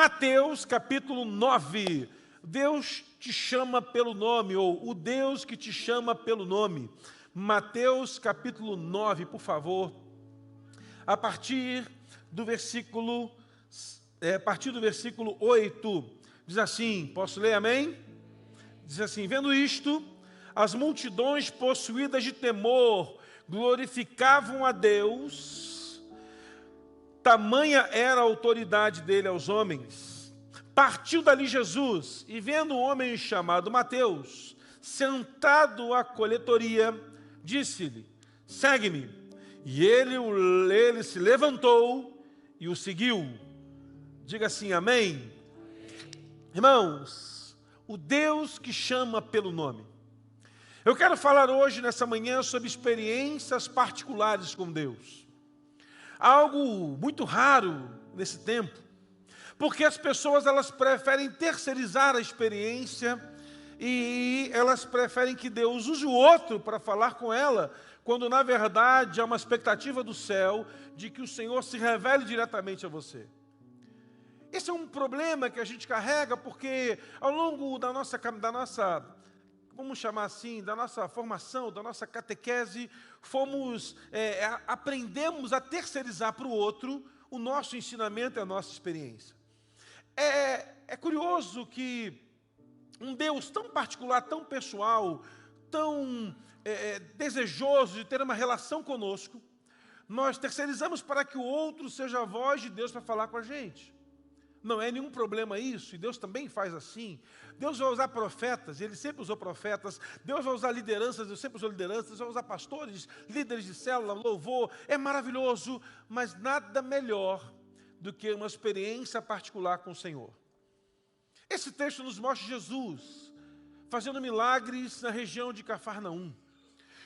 Mateus capítulo 9. Deus te chama pelo nome, ou o Deus que te chama pelo nome. Mateus capítulo 9, por favor. A partir do versículo 8, diz assim, posso ler, amém? Diz assim, vendo isto, as multidões possuídas de temor glorificavam a Deus, tamanha era a autoridade dele aos homens. Partiu dali Jesus, e vendo um homem chamado Mateus, sentado à coletoria, disse-lhe, segue-me. E ele se levantou e o seguiu. Diga assim, amém? Irmãos, o Deus que chama pelo nome. Eu quero falar hoje, nessa manhã, sobre experiências particulares com Deus. Algo muito raro nesse tempo, porque as pessoas elas preferem terceirizar a experiência e elas preferem que Deus use o outro para falar com ela, quando na verdade há uma expectativa do céu de que o Senhor se revele diretamente a você. Esse é um problema que a gente carrega porque ao longo da nossa vamos chamar assim, da nossa formação, da nossa catequese, aprendemos a terceirizar para o outro o nosso ensinamento e a nossa experiência. É curioso que um Deus tão particular, tão pessoal, tão desejoso de ter uma relação conosco, nós terceirizamos para que o outro seja a voz de Deus para falar com a gente. Não é nenhum problema isso, e Deus também faz assim. Deus vai usar profetas, Ele sempre usou profetas. Deus vai usar lideranças, Deus sempre usou lideranças. Deus vai usar pastores, líderes de célula, louvor. É maravilhoso, mas nada melhor do que uma experiência particular com o Senhor. Esse texto nos mostra Jesus fazendo milagres na região de Cafarnaum.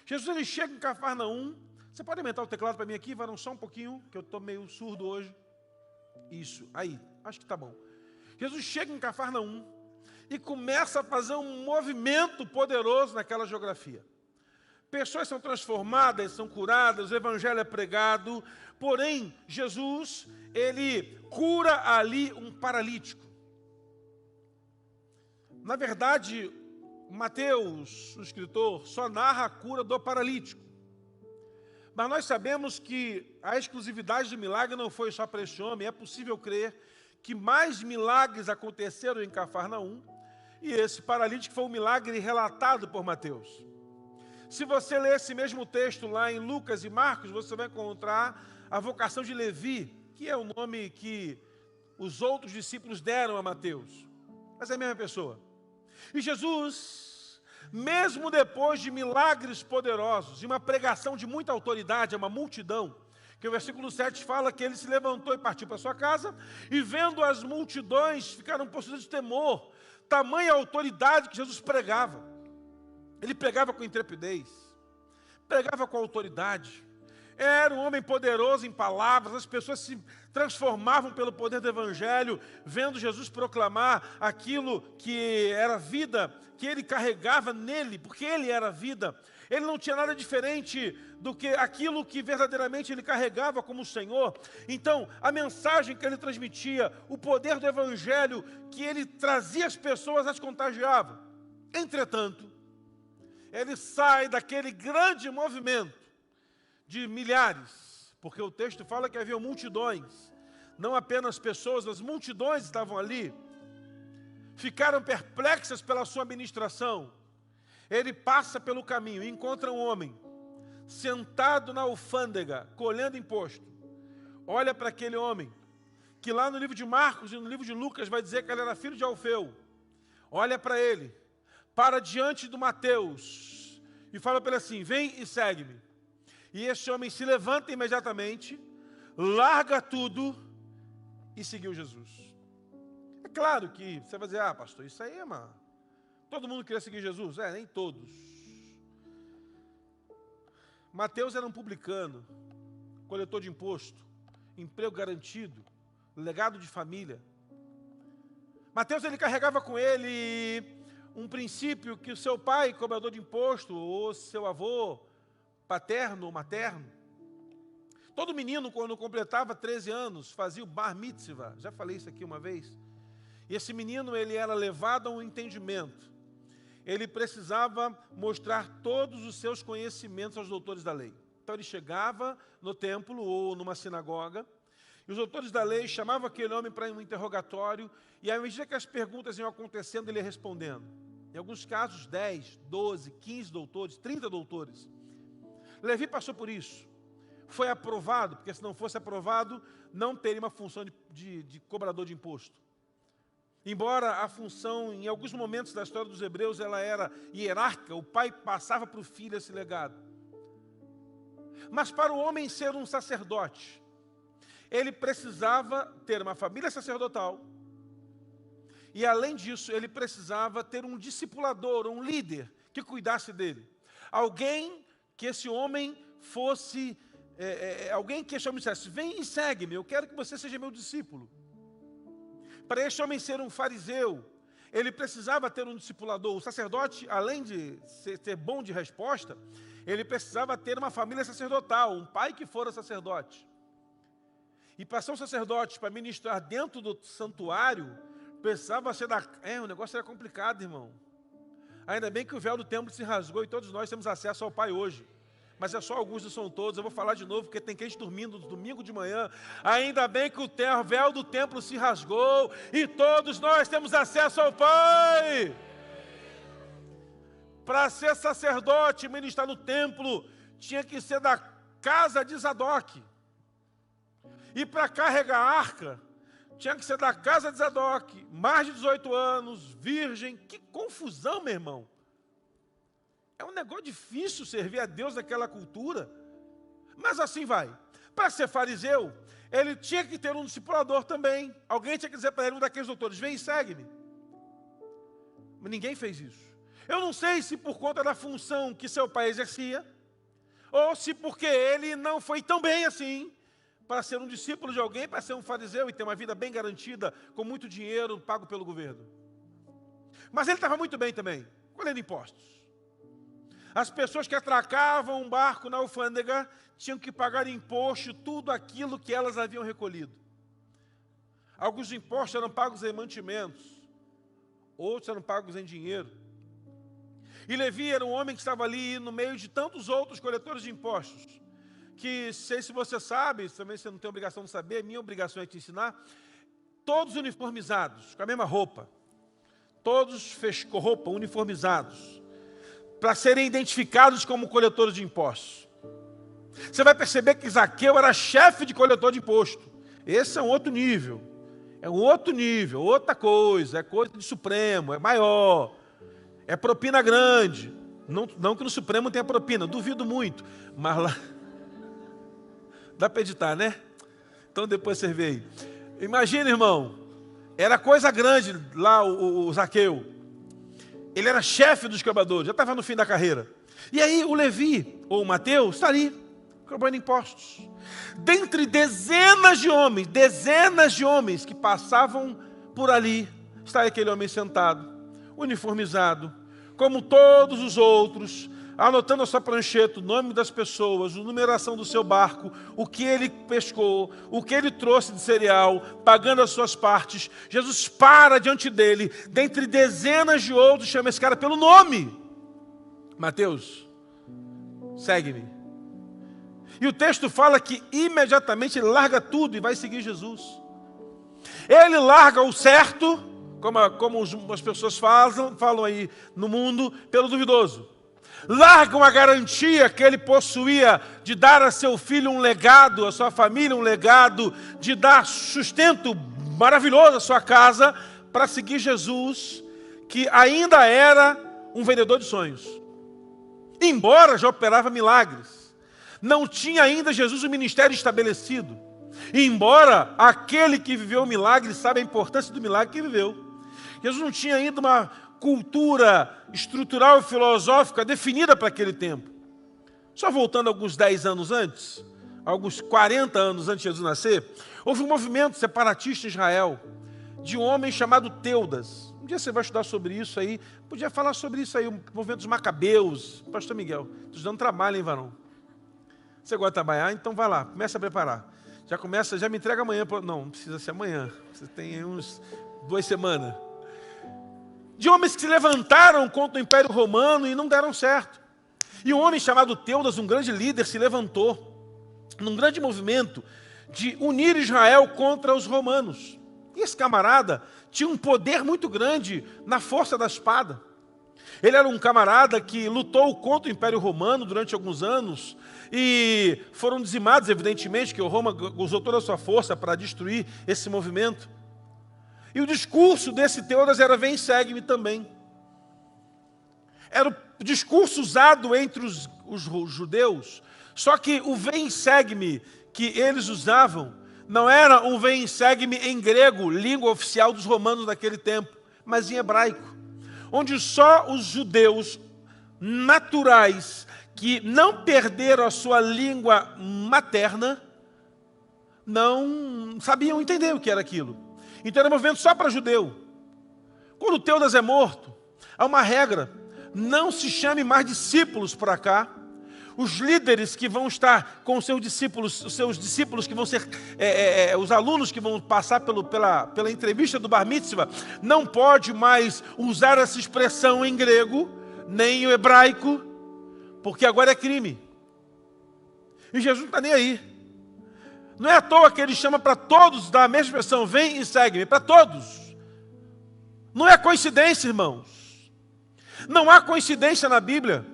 Jesus ele chega em Cafarnaum. Você pode aumentar o teclado para mim aqui? Vai só um pouquinho, que eu estou meio surdo hoje. Isso, aí, acho que está bom. Jesus chega em Cafarnaum e começa a fazer um movimento poderoso naquela geografia. Pessoas são transformadas, são curadas, o evangelho é pregado, porém, Jesus, ele cura ali um paralítico. Na verdade, Mateus, o escritor, só narra a cura do paralítico. Mas nós sabemos que a exclusividade do milagre não foi só para esse homem. É possível crer que mais milagres aconteceram em Cafarnaum, e esse paralítico foi um milagre relatado por Mateus. Se você ler esse mesmo texto lá em Lucas e Marcos, você vai encontrar a vocação de Levi, que é o nome que os outros discípulos deram a Mateus. Mas é a mesma pessoa. E Jesus, mesmo depois de milagres poderosos, de uma pregação de muita autoridade a uma multidão, que o versículo 7 fala que ele se levantou e partiu para sua casa, e vendo as multidões, ficaram possuídos de temor, tamanha autoridade que Jesus pregava. Ele pregava com intrepidez, pregava com autoridade, era um homem poderoso em palavras, as pessoas se transformavam pelo poder do Evangelho, vendo Jesus proclamar aquilo que era vida, que ele carregava nele, porque ele era vida. Ele não tinha nada diferente do que aquilo que verdadeiramente ele carregava como Senhor. Então, a mensagem que ele transmitia, o poder do Evangelho que ele trazia às pessoas, as contagiava. Entretanto, ele sai daquele grande movimento de milhares, porque o texto fala que havia multidões, não apenas pessoas, as multidões estavam ali, ficaram perplexas pela sua administração. Ele passa pelo caminho e encontra um homem sentado na alfândega, colhendo imposto. Olha para aquele homem, que lá no livro de Marcos e no livro de Lucas vai dizer que ele era filho de Alfeu. Olha para ele, para diante do Mateus e fala para ele assim, vem e segue-me. E esse homem se levanta imediatamente, larga tudo e seguiu Jesus. É claro que você vai dizer, pastor, isso aí é todo mundo queria seguir Jesus? Nem todos. Mateus era um publicano, coletor de imposto, emprego garantido, legado de família. Mateus ele carregava com ele um princípio que o seu pai, cobrador de imposto, ou seu avô, paterno ou materno, Todo menino, quando completava 13 anos, fazia o bar mitzvah. Já falei isso aqui uma vez. E esse menino, ele era levado a um entendimento. Ele precisava mostrar todos os seus conhecimentos aos doutores da lei. Então ele chegava no templo ou numa sinagoga, e os doutores da lei chamavam aquele homem para um interrogatório, e à medida que as perguntas iam acontecendo, ele ia respondendo. Em alguns casos, 10, 12, 15 doutores, 30 doutores. Levi passou por isso. Foi aprovado, porque se não fosse aprovado, não teria uma função de cobrador de imposto. Embora a função, em alguns momentos da história dos hebreus, ela era hierárquica, o pai passava para o filho esse legado. Mas para o homem ser um sacerdote, ele precisava ter uma família sacerdotal, e além disso, ele precisava ter um discipulador, um líder, que cuidasse dele. Alguém que esse homem fosse, alguém que esse homem dissesse, vem e segue-me, eu quero que você seja meu discípulo. Para esse homem ser um fariseu, ele precisava ter um discipulador. O sacerdote, além de ser bom de resposta, ele precisava ter uma família sacerdotal, um pai que fora sacerdote. E para ser um sacerdote, para ministrar dentro do santuário, precisava ser o negócio era complicado, irmão. Ainda bem que o véu do templo se rasgou e todos nós temos acesso ao Pai hoje. Mas é só alguns, não são todos. Eu vou falar de novo, porque tem gente dormindo no domingo de manhã. Ainda bem que o véu do templo se rasgou e todos nós temos acesso ao Pai. Para ser sacerdote, ministrar no templo, tinha que ser da casa de Zadok. E para carregar a arca, tinha que ser da casa de Zadok, mais de 18 anos, virgem. Que confusão, meu irmão. É um negócio difícil servir a Deus naquela cultura. Mas assim vai. Para ser fariseu, ele tinha que ter um discipulador também. Alguém tinha que dizer para ele, um daqueles doutores, vem e segue-me. Mas ninguém fez isso. Eu não sei se por conta da função que seu pai exercia, ou se porque ele não foi tão bem assim, para ser um discípulo de alguém, para ser um fariseu e ter uma vida bem garantida, com muito dinheiro pago pelo governo. Mas ele estava muito bem também, colhendo impostos. As pessoas que atracavam um barco na alfândega tinham que pagar imposto, tudo aquilo que elas haviam recolhido. Alguns impostos eram pagos em mantimentos, outros eram pagos em dinheiro. E Levi era um homem que estava ali no meio de tantos outros coletores de impostos, que, sei se você sabe, também você não tem obrigação de saber, minha obrigação é te ensinar, todos uniformizados, com a mesma roupa, todos com roupa, uniformizados, para serem identificados como coletores de impostos. Você vai perceber que Zaqueu era chefe de coletor de imposto. Esse é um outro nível. É um outro nível, outra coisa. É coisa de Supremo, é maior. É propina grande. Não que no Supremo tenha propina, duvido muito. Mas lá... Dá para editar, né? Então depois você vê aí. Imagina, irmão. Era coisa grande lá o Zaqueu. Ele era chefe dos cobradores, já estava no fim da carreira. E aí o Levi, ou o Mateus, está ali, cobrando impostos. Dentre dezenas de homens que passavam por ali, está aquele homem sentado, uniformizado, como todos os outros, anotando a sua prancheta, o nome das pessoas, a numeração do seu barco, o que ele pescou, o que ele trouxe de cereal, pagando as suas partes. Jesus para diante dele, dentre dezenas de outros, chama esse cara pelo nome. Mateus, segue-me. E o texto fala que imediatamente ele larga tudo e vai seguir Jesus. Ele larga o certo, como as pessoas falam aí no mundo, pelo duvidoso. Larga uma garantia que ele possuía de dar a seu filho um legado, a sua família um legado, de dar sustento maravilhoso à sua casa, para seguir Jesus, que ainda era um vendedor de sonhos. Embora já operava milagres, não tinha ainda Jesus um ministério estabelecido. Embora aquele que viveu o milagre sabe a importância do milagre que viveu. Jesus não tinha ainda uma cultura estrutural e filosófica definida para aquele tempo. Só voltando alguns 10 anos antes, alguns 40 anos antes de Jesus nascer, houve um movimento separatista em Israel, de um homem chamado Teudas. Um dia você vai estudar sobre isso aí, podia falar sobre isso aí, o movimento dos Macabeus. Pastor Miguel, estou dando trabalho, hein, varão? Você gosta de trabalhar? Então vai lá, começa a preparar. Já me entrega amanhã. Não precisa ser amanhã. Você tem uns 2 semanas. De homens que se levantaram contra o Império Romano e não deram certo. E um homem chamado Teudas, um grande líder, se levantou num grande movimento de unir Israel contra os romanos. E esse camarada tinha um poder muito grande na força da espada. Ele era um camarada que lutou contra o Império Romano durante alguns anos e foram dizimados, evidentemente, que o Roma usou toda a sua força para destruir esse movimento. E o discurso desse Teudas era vem e segue-me também. Era o discurso usado entre os judeus, só que o vem e segue-me que eles usavam não era um vem e segue-me em grego, língua oficial dos romanos daquele tempo, mas em hebraico, onde só os judeus naturais que não perderam a sua língua materna não sabiam entender o que era aquilo. Então era um movimento só para judeu. Quando Teudas é morto, há uma regra: não se chame mais discípulos para cá. Os líderes que vão estar com os seus discípulos que vão ser os alunos que vão passar pela entrevista do Bar Mitzvah, não pode mais usar essa expressão em grego, nem em hebraico, porque agora é crime. E Jesus não está nem aí. Não é à toa que ele chama para todos da mesma expressão, vem e segue-me, para todos. Não é coincidência, irmãos. Não há coincidência na Bíblia.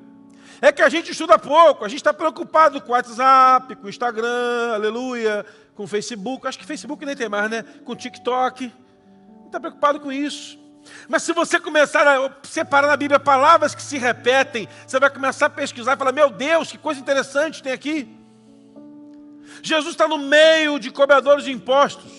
É que a gente estuda pouco, a gente está preocupado com o WhatsApp, com o Instagram, aleluia, com o Facebook. Acho que Facebook nem tem mais, né? Com o TikTok. Não está preocupado com isso. Mas se você começar a separar na Bíblia palavras que se repetem, você vai começar a pesquisar e falar, meu Deus, que coisa interessante tem aqui. Jesus está no meio de cobradores de impostos.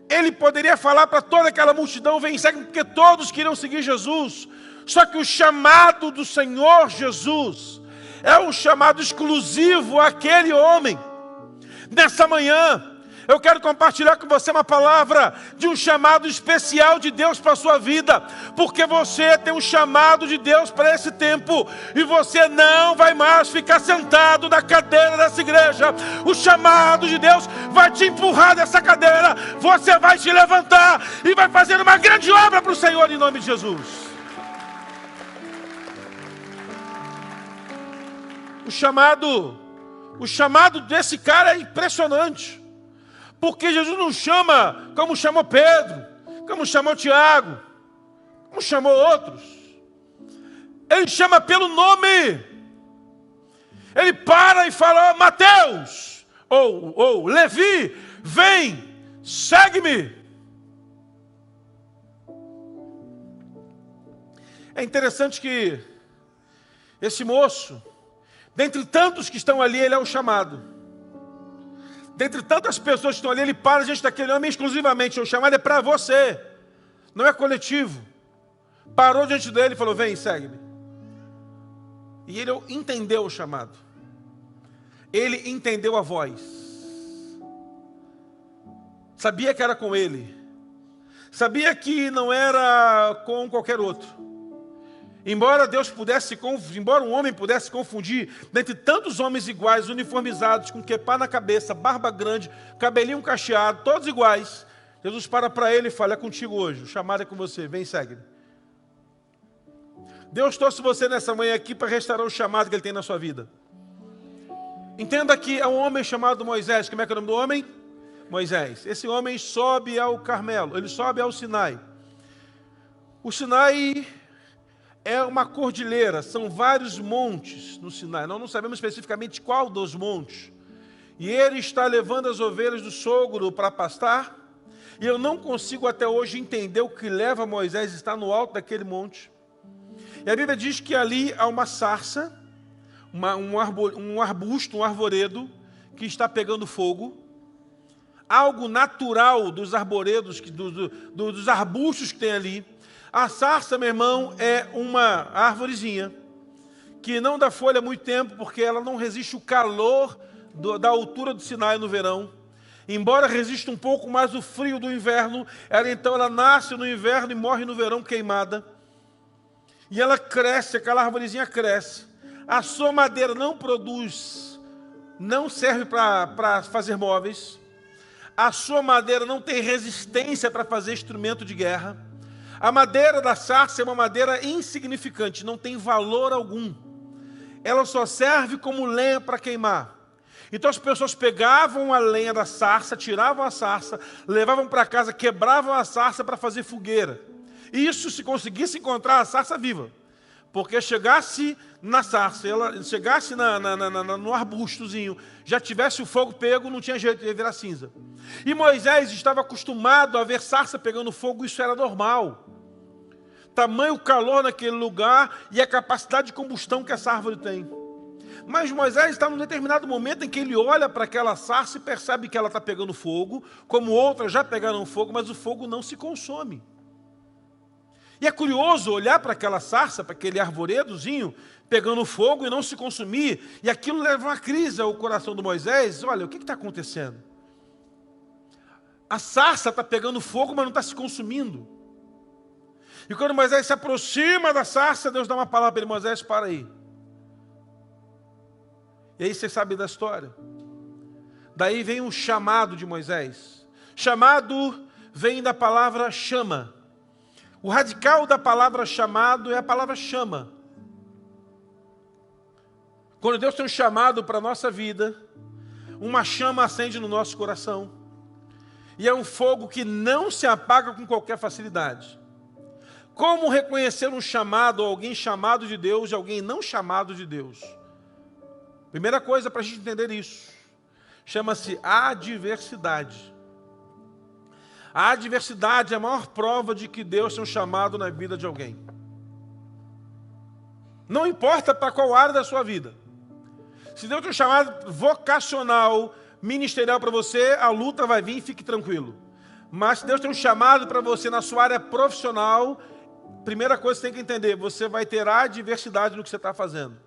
Ele poderia falar para toda aquela multidão, vem e segue, porque todos queriam seguir Jesus. Só que o chamado do Senhor Jesus é um chamado exclusivo àquele homem. Nessa manhã, eu quero compartilhar com você uma palavra de um chamado especial de Deus para a sua vida, porque você tem um chamado de Deus para esse tempo, e você não vai mais ficar sentado na cadeira dessa igreja. O chamado de Deus vai te empurrar dessa cadeira, você vai te levantar e vai fazer uma grande obra para o Senhor em nome de Jesus. O chamado desse cara é impressionante. Porque Jesus não chama como chamou Pedro, como chamou Tiago, como chamou outros. Ele chama pelo nome. Ele para e fala, Mateus, ou Levi, vem, segue-me. É interessante que esse moço, dentre tantos que estão ali, ele é o chamado. Dentre tantas pessoas que estão ali, ele para diante daquele homem exclusivamente. O chamado é para você, não é coletivo. Parou diante dele e falou, vem, segue-me. E ele entendeu o chamado. Ele entendeu a voz. Sabia que era com ele. Sabia que não era com qualquer outro. Embora um homem pudesse confundir, dentre tantos homens iguais, uniformizados, com quepá na cabeça, barba grande, cabelinho cacheado, todos iguais, Jesus para ele e fala, é contigo hoje, o chamado é com você, vem e segue-me. Deus trouxe você nessa manhã aqui para restaurar o chamado que Ele tem na sua vida. Entenda que é um homem chamado Moisés. Como é que é o nome do homem? Moisés. Esse homem sobe ao Carmelo, ele sobe ao Sinai. O Sinai é uma cordilheira, são vários montes no Sinai. Nós não sabemos especificamente qual dos montes. E ele está levando as ovelhas do sogro para pastar. E eu não consigo até hoje entender o que leva Moisés a estar no alto daquele monte. E a Bíblia diz que ali há uma sarça, um arbusto, um arvoredo, que está pegando fogo. Algo natural dos arvoredos, dos arbustos que tem ali. A sarça, meu irmão, é uma árvorezinha que não dá folha há muito tempo, porque ela não resiste o calor da altura do Sinai no verão. Embora resista um pouco mais o frio do inverno, ela nasce no inverno e morre no verão queimada. E ela cresce, aquela árvorezinha cresce. A sua madeira não produz não serve para fazer móveis, a sua madeira não tem resistência para fazer instrumento de guerra, a madeira da sarça é uma madeira insignificante, não tem valor algum, ela só serve como lenha para queimar. Então as pessoas pegavam a lenha da sarça, tiravam a sarça, levavam para casa, quebravam a sarça para fazer fogueira. Isso se conseguisse encontrar a sarça viva. Porque chegasse na sarça, ela chegasse no arbustozinho, já tivesse o fogo pego, não tinha jeito, ia virar cinza. E Moisés estava acostumado a ver sarça pegando fogo, isso era normal. Tamanho calor naquele lugar e a capacidade de combustão que essa árvore tem. Mas Moisés está num determinado momento em que ele olha para aquela sarça e percebe que ela está pegando fogo, como outras já pegaram fogo, mas o fogo não se consome. E é curioso olhar para aquela sarça, para aquele arvoredozinho, pegando fogo e não se consumir, e aquilo leva uma crise ao coração do Moisés. Olha, o que está acontecendo? A sarça está pegando fogo, mas não está se consumindo. E quando Moisés se aproxima da sarça, Deus dá uma palavra para ele: Moisés, para aí. E aí você sabe da história. Daí vem um chamado de Moisés. Chamado vem da palavra chama. O radical da palavra chamado é a palavra chama. Quando Deus tem um chamado para a nossa vida, uma chama acende no nosso coração. E é um fogo que não se apaga com qualquer facilidade. Como reconhecer um chamado, alguém chamado de Deus, e alguém não chamado de Deus? Primeira coisa para a gente entender isso, chama-se adversidade. A adversidade é a maior prova de que Deus tem um chamado na vida de alguém. Não importa para qual área da sua vida. Se Deus tem um chamado vocacional, ministerial para você, a luta vai vir, fique tranquilo. Mas se Deus tem um chamado para você na sua área profissional, primeira coisa que você tem que entender, você vai ter adversidade no que você está fazendo.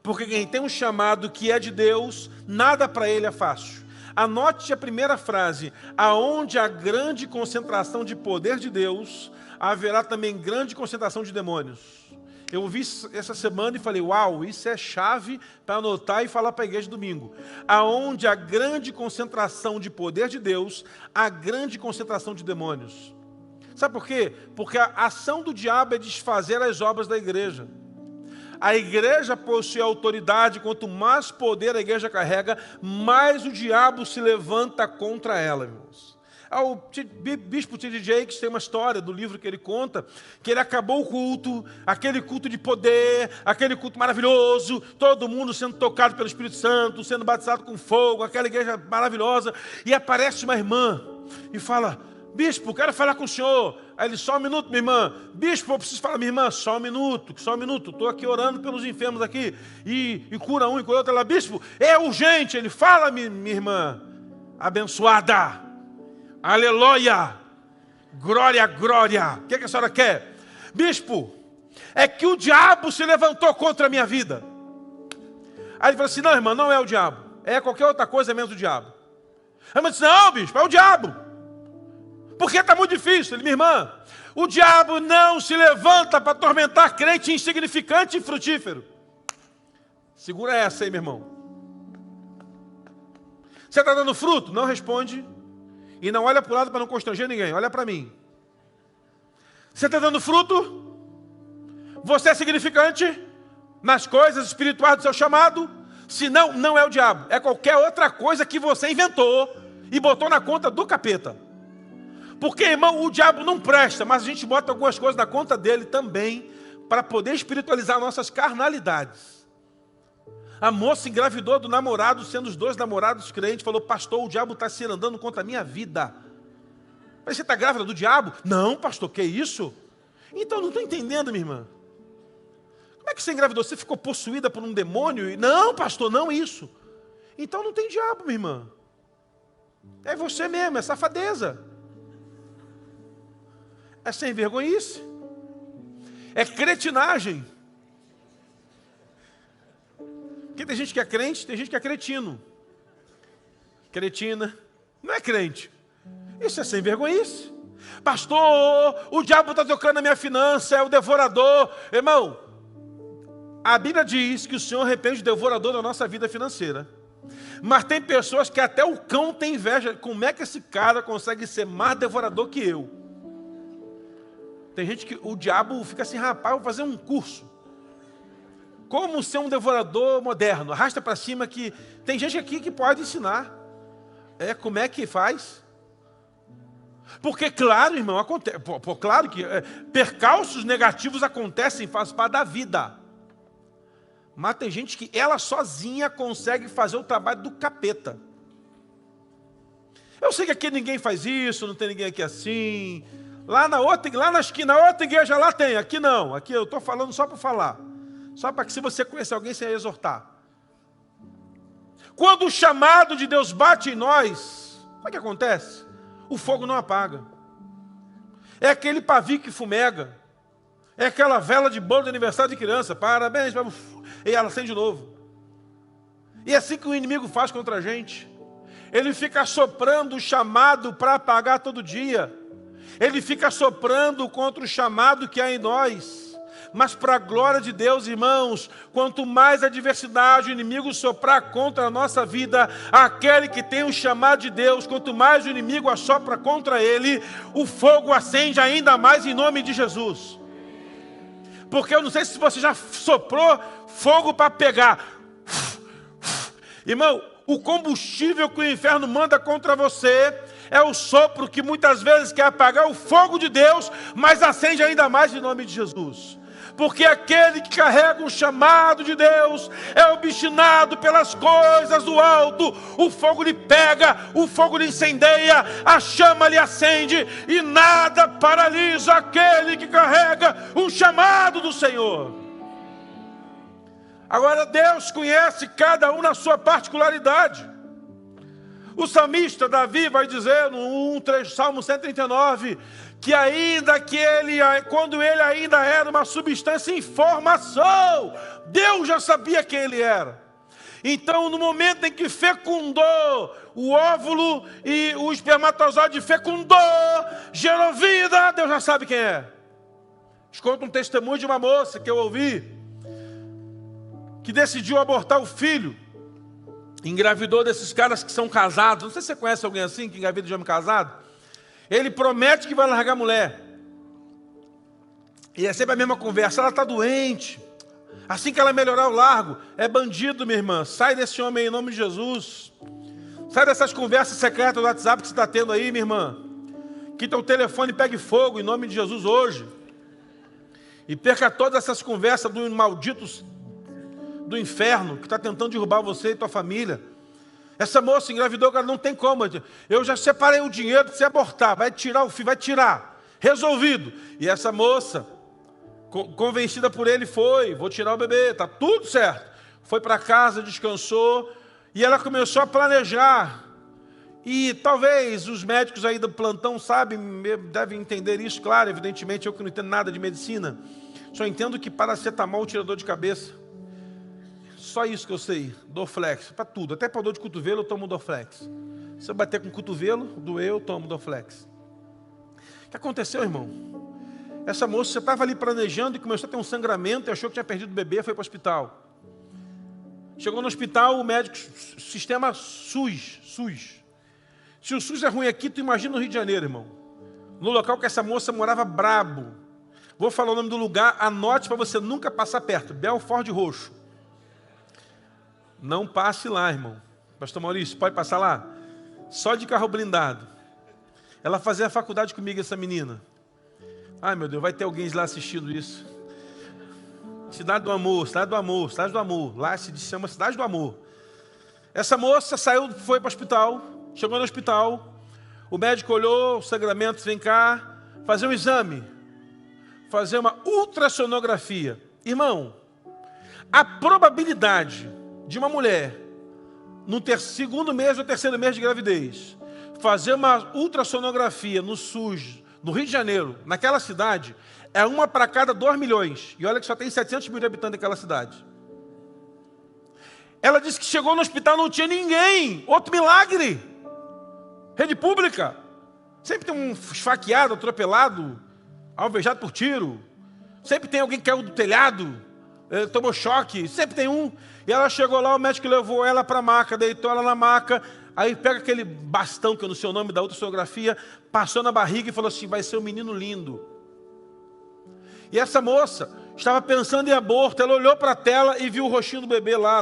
Porque quem tem um chamado que é de Deus, nada para ele é fácil. Anote a primeira frase: aonde há grande concentração de poder de Deus, haverá também grande concentração de demônios. Eu ouvi essa semana e falei: uau, isso é chave para anotar e falar para a igreja domingo. Aonde há grande concentração de poder de Deus, há grande concentração de demônios. Sabe por quê? Porque a ação do diabo é desfazer as obras da igreja. A igreja possui autoridade, quanto mais poder a igreja carrega, mais o diabo se levanta contra ela, irmãos. O bispo T.D. Jakes tem uma história do livro que ele conta, que ele acabou o culto, aquele culto de poder, aquele culto maravilhoso, todo mundo sendo tocado pelo Espírito Santo, sendo batizado com fogo, aquela igreja maravilhosa, e aparece uma irmã e fala: bispo, quero falar com o senhor. Aí ele: só um minuto, minha irmã. Bispo, eu preciso falar. Minha irmã, só um minuto. Estou aqui orando pelos enfermos aqui. E cura um e cura outro. Ela: bispo, é urgente. Ele: fala, minha irmã. Abençoada. Aleluia. Glória, glória. O que a senhora quer? Bispo, é que o diabo se levantou contra a minha vida. Aí ele falou assim: não, irmã, não é o diabo. É qualquer outra coisa menos o diabo. A irmã disse: não, bispo, é o diabo. Porque está muito difícil. Ele: minha irmã, o diabo não se levanta para atormentar crente insignificante e frutífero. Segura essa aí, meu irmão. Você está dando fruto? Não responde. E não olha para o lado para não constranger ninguém. Olha para mim. Você está dando fruto? Você é significante nas coisas espirituais do seu chamado? Se não, não é o diabo. É qualquer outra coisa que você inventou e botou na conta do capeta. Porque, irmão, o diabo não presta, mas a gente bota algumas coisas na conta dele também, para poder espiritualizar nossas carnalidades. A moça engravidou do namorado, sendo os dois namorados crentes, falou: pastor, o diabo está se andando contra a minha vida. Mas você está grávida do diabo? Não, pastor, que isso? Então, não estou entendendo, minha irmã. Como é que você engravidou? Você ficou possuída por um demônio? Não, pastor, não isso. Então não tem diabo, minha irmã. É você mesmo, é safadeza. É sem vergonhice. É cretinagem. Porque tem gente que é crente, tem gente que é cretino. Cretina. Não é crente. Isso é sem vergonhice. Pastor, o diabo está tocando na minha finança, é o devorador. Irmão, a Bíblia diz que o Senhor repreende o devorador da nossa vida financeira. Mas tem pessoas que até o cão tem inveja. Como é que esse cara consegue ser mais devorador que eu? Tem gente que o diabo fica assim, rapaz, vou fazer um curso. Como ser um devorador moderno? Arrasta para cima que... Tem gente aqui que pode ensinar. Como é que faz? Porque, claro, irmão, acontece. Claro que percalços negativos acontecem, faz parte da vida. Mas tem gente que ela sozinha consegue fazer o trabalho do capeta. Eu sei que aqui ninguém faz isso, não tem ninguém aqui assim. Lá na esquina, outra igreja lá tem, aqui não. Aqui eu estou falando só para falar. Só para que se você conhecer alguém, você exortar. Quando o chamado de Deus bate em nós, o que acontece? O fogo não apaga. É aquele pavio que fumega. É aquela vela de bolo de aniversário de criança. Parabéns, e ela acende de novo. E é assim que o inimigo faz contra a gente. Ele fica soprando o chamado para apagar todo dia. Ele fica soprando contra o chamado que há em nós. Mas para a glória de Deus, irmãos, quanto mais adversidade o inimigo soprar contra a nossa vida, aquele que tem o chamado de Deus, quanto mais o inimigo assopra contra ele, o fogo acende ainda mais em nome de Jesus. Porque eu não sei se você já soprou fogo para pegar. Irmão, o combustível que o inferno manda contra você é o sopro que muitas vezes quer apagar o fogo de Deus, mas acende ainda mais em nome de Jesus. Porque aquele que carrega o chamado de Deus é obstinado pelas coisas do alto. O fogo lhe pega, o fogo lhe incendeia, a chama lhe acende e nada paralisa aquele que carrega um chamado do Senhor. Agora Deus conhece cada um na sua particularidade. O salmista Davi vai dizer no Salmo 139, que ainda que quando ele ainda era uma substância em formação, Deus já sabia quem ele era. Então, no momento em que fecundou o óvulo e o espermatozoide fecundou, gerou vida, Deus já sabe quem é. Te conto um testemunho de uma moça que eu ouvi, que decidiu abortar o filho, engravidou desses caras que são casados. Não sei se você conhece alguém assim, que engravida de homem casado. Ele promete que vai largar a mulher. E é sempre a mesma conversa. Ela está doente. Assim que ela melhorar, eu largo. É bandido, minha irmã. Sai desse homem aí, em nome de Jesus. Sai dessas conversas secretas do WhatsApp que você está tendo aí, minha irmã. Que teu telefone pegue fogo, em nome de Jesus, hoje. E perca todas essas conversas dos malditos do inferno, que está tentando derrubar você e tua família. Essa moça engravidou, ela não tem como. Eu já separei o dinheiro para você abortar. Vai tirar o filho, vai tirar. Resolvido. E essa moça, convencida por ele, vou tirar o bebê, está tudo certo. Foi para casa, descansou, e ela começou a planejar. E talvez os médicos aí do plantão devem entender isso, claro, evidentemente, eu que não entendo nada de medicina. Só entendo que paracetamol tira dor de cabeça. Só isso que eu sei, Dorflex, para tudo, até para dor de cotovelo eu tomo Dorflex. Se eu bater com o cotovelo, doeu, eu tomo Dorflex. O que aconteceu, irmão? Essa moça estava ali planejando e começou a ter um sangramento e achou que tinha perdido o bebê, foi para o hospital. Chegou no hospital, o médico, sistema SUS. Se o SUS é ruim aqui, tu imagina no Rio de Janeiro, irmão. No local que essa moça morava, brabo. Vou falar o nome do lugar, anote para você nunca passar perto, Belford Roxo. Não passe lá, irmão. Pastor Maurício, pode passar lá? Só de carro blindado. Ela fazia a faculdade comigo, essa menina. Ai, meu Deus, vai ter alguém lá assistindo isso. Cidade do Amor, Cidade do Amor, Cidade do Amor. Lá se chama Cidade do Amor. Essa moça saiu, foi para o hospital. Chegou no hospital. O médico olhou, os sangramentos, vem cá. Fazer um exame. Fazer uma ultrassonografia. Irmão, a probabilidade de uma mulher, no segundo mês ou terceiro mês de gravidez, fazer uma ultrassonografia no SUS, no Rio de Janeiro, naquela cidade, é uma para cada 2 milhões. E olha que só tem 700 mil de habitantes naquela cidade. Ela disse que chegou no hospital, não tinha ninguém. Outro milagre. Rede pública. Sempre tem um esfaqueado, atropelado, alvejado por tiro. Sempre tem alguém que caiu do telhado, tomou choque. Sempre tem um. E ela chegou lá, o médico levou ela para a maca, deitou ela na maca, aí pega aquele bastão, que eu não sei o nome da ultrassonografia, passou na barriga e falou assim, vai ser um menino lindo. E essa moça estava pensando em aborto, ela olhou para a tela e viu o rostinho do bebê lá,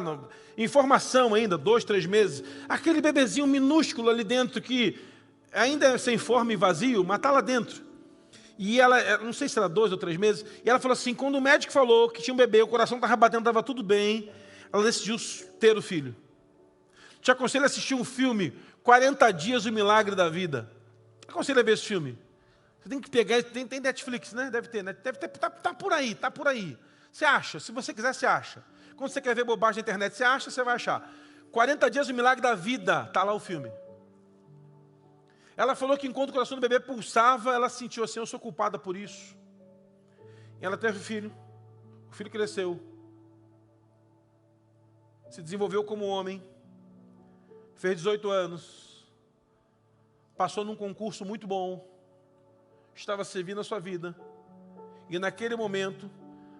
em formação ainda, 2, 3 meses. Aquele bebezinho minúsculo ali dentro, que ainda é sem forma e vazio, mas está lá dentro. E ela, não sei se era 2 ou 3 meses, e ela falou assim, quando o médico falou que tinha um bebê, o coração estava batendo, estava tudo bem, ela decidiu ter o filho. Te aconselho a assistir um filme, 40 Dias, o Milagre da Vida. Te aconselho a ver esse filme. Você tem que pegar, tem Netflix, né? Deve ter, né? Tá por aí, tá por aí. Você acha, se você quiser, você acha. Quando você quer ver bobagem na internet, você acha, você vai achar. 40 Dias, o Milagre da Vida, está lá o filme. Ela falou que enquanto o coração do bebê pulsava, ela sentiu assim, eu sou culpada por isso. E ela teve filho, o filho cresceu, se desenvolveu como homem, fez 18 anos, passou num concurso muito bom, estava servindo a sua vida, e naquele momento,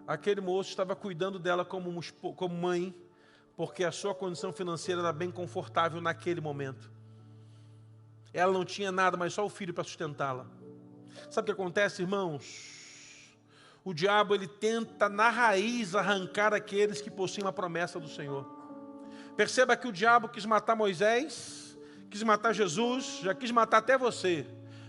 aquele moço estava cuidando dela como mãe, porque a sua condição financeira era bem confortável naquele momento. Ela não tinha nada, mas só o filho para sustentá-la. Sabe o que acontece, irmãos? O diabo, ele tenta na raiz arrancar aqueles que possuem uma promessa do Senhor. Perceba que o diabo quis matar Moisés, quis matar Jesus, já quis matar até você.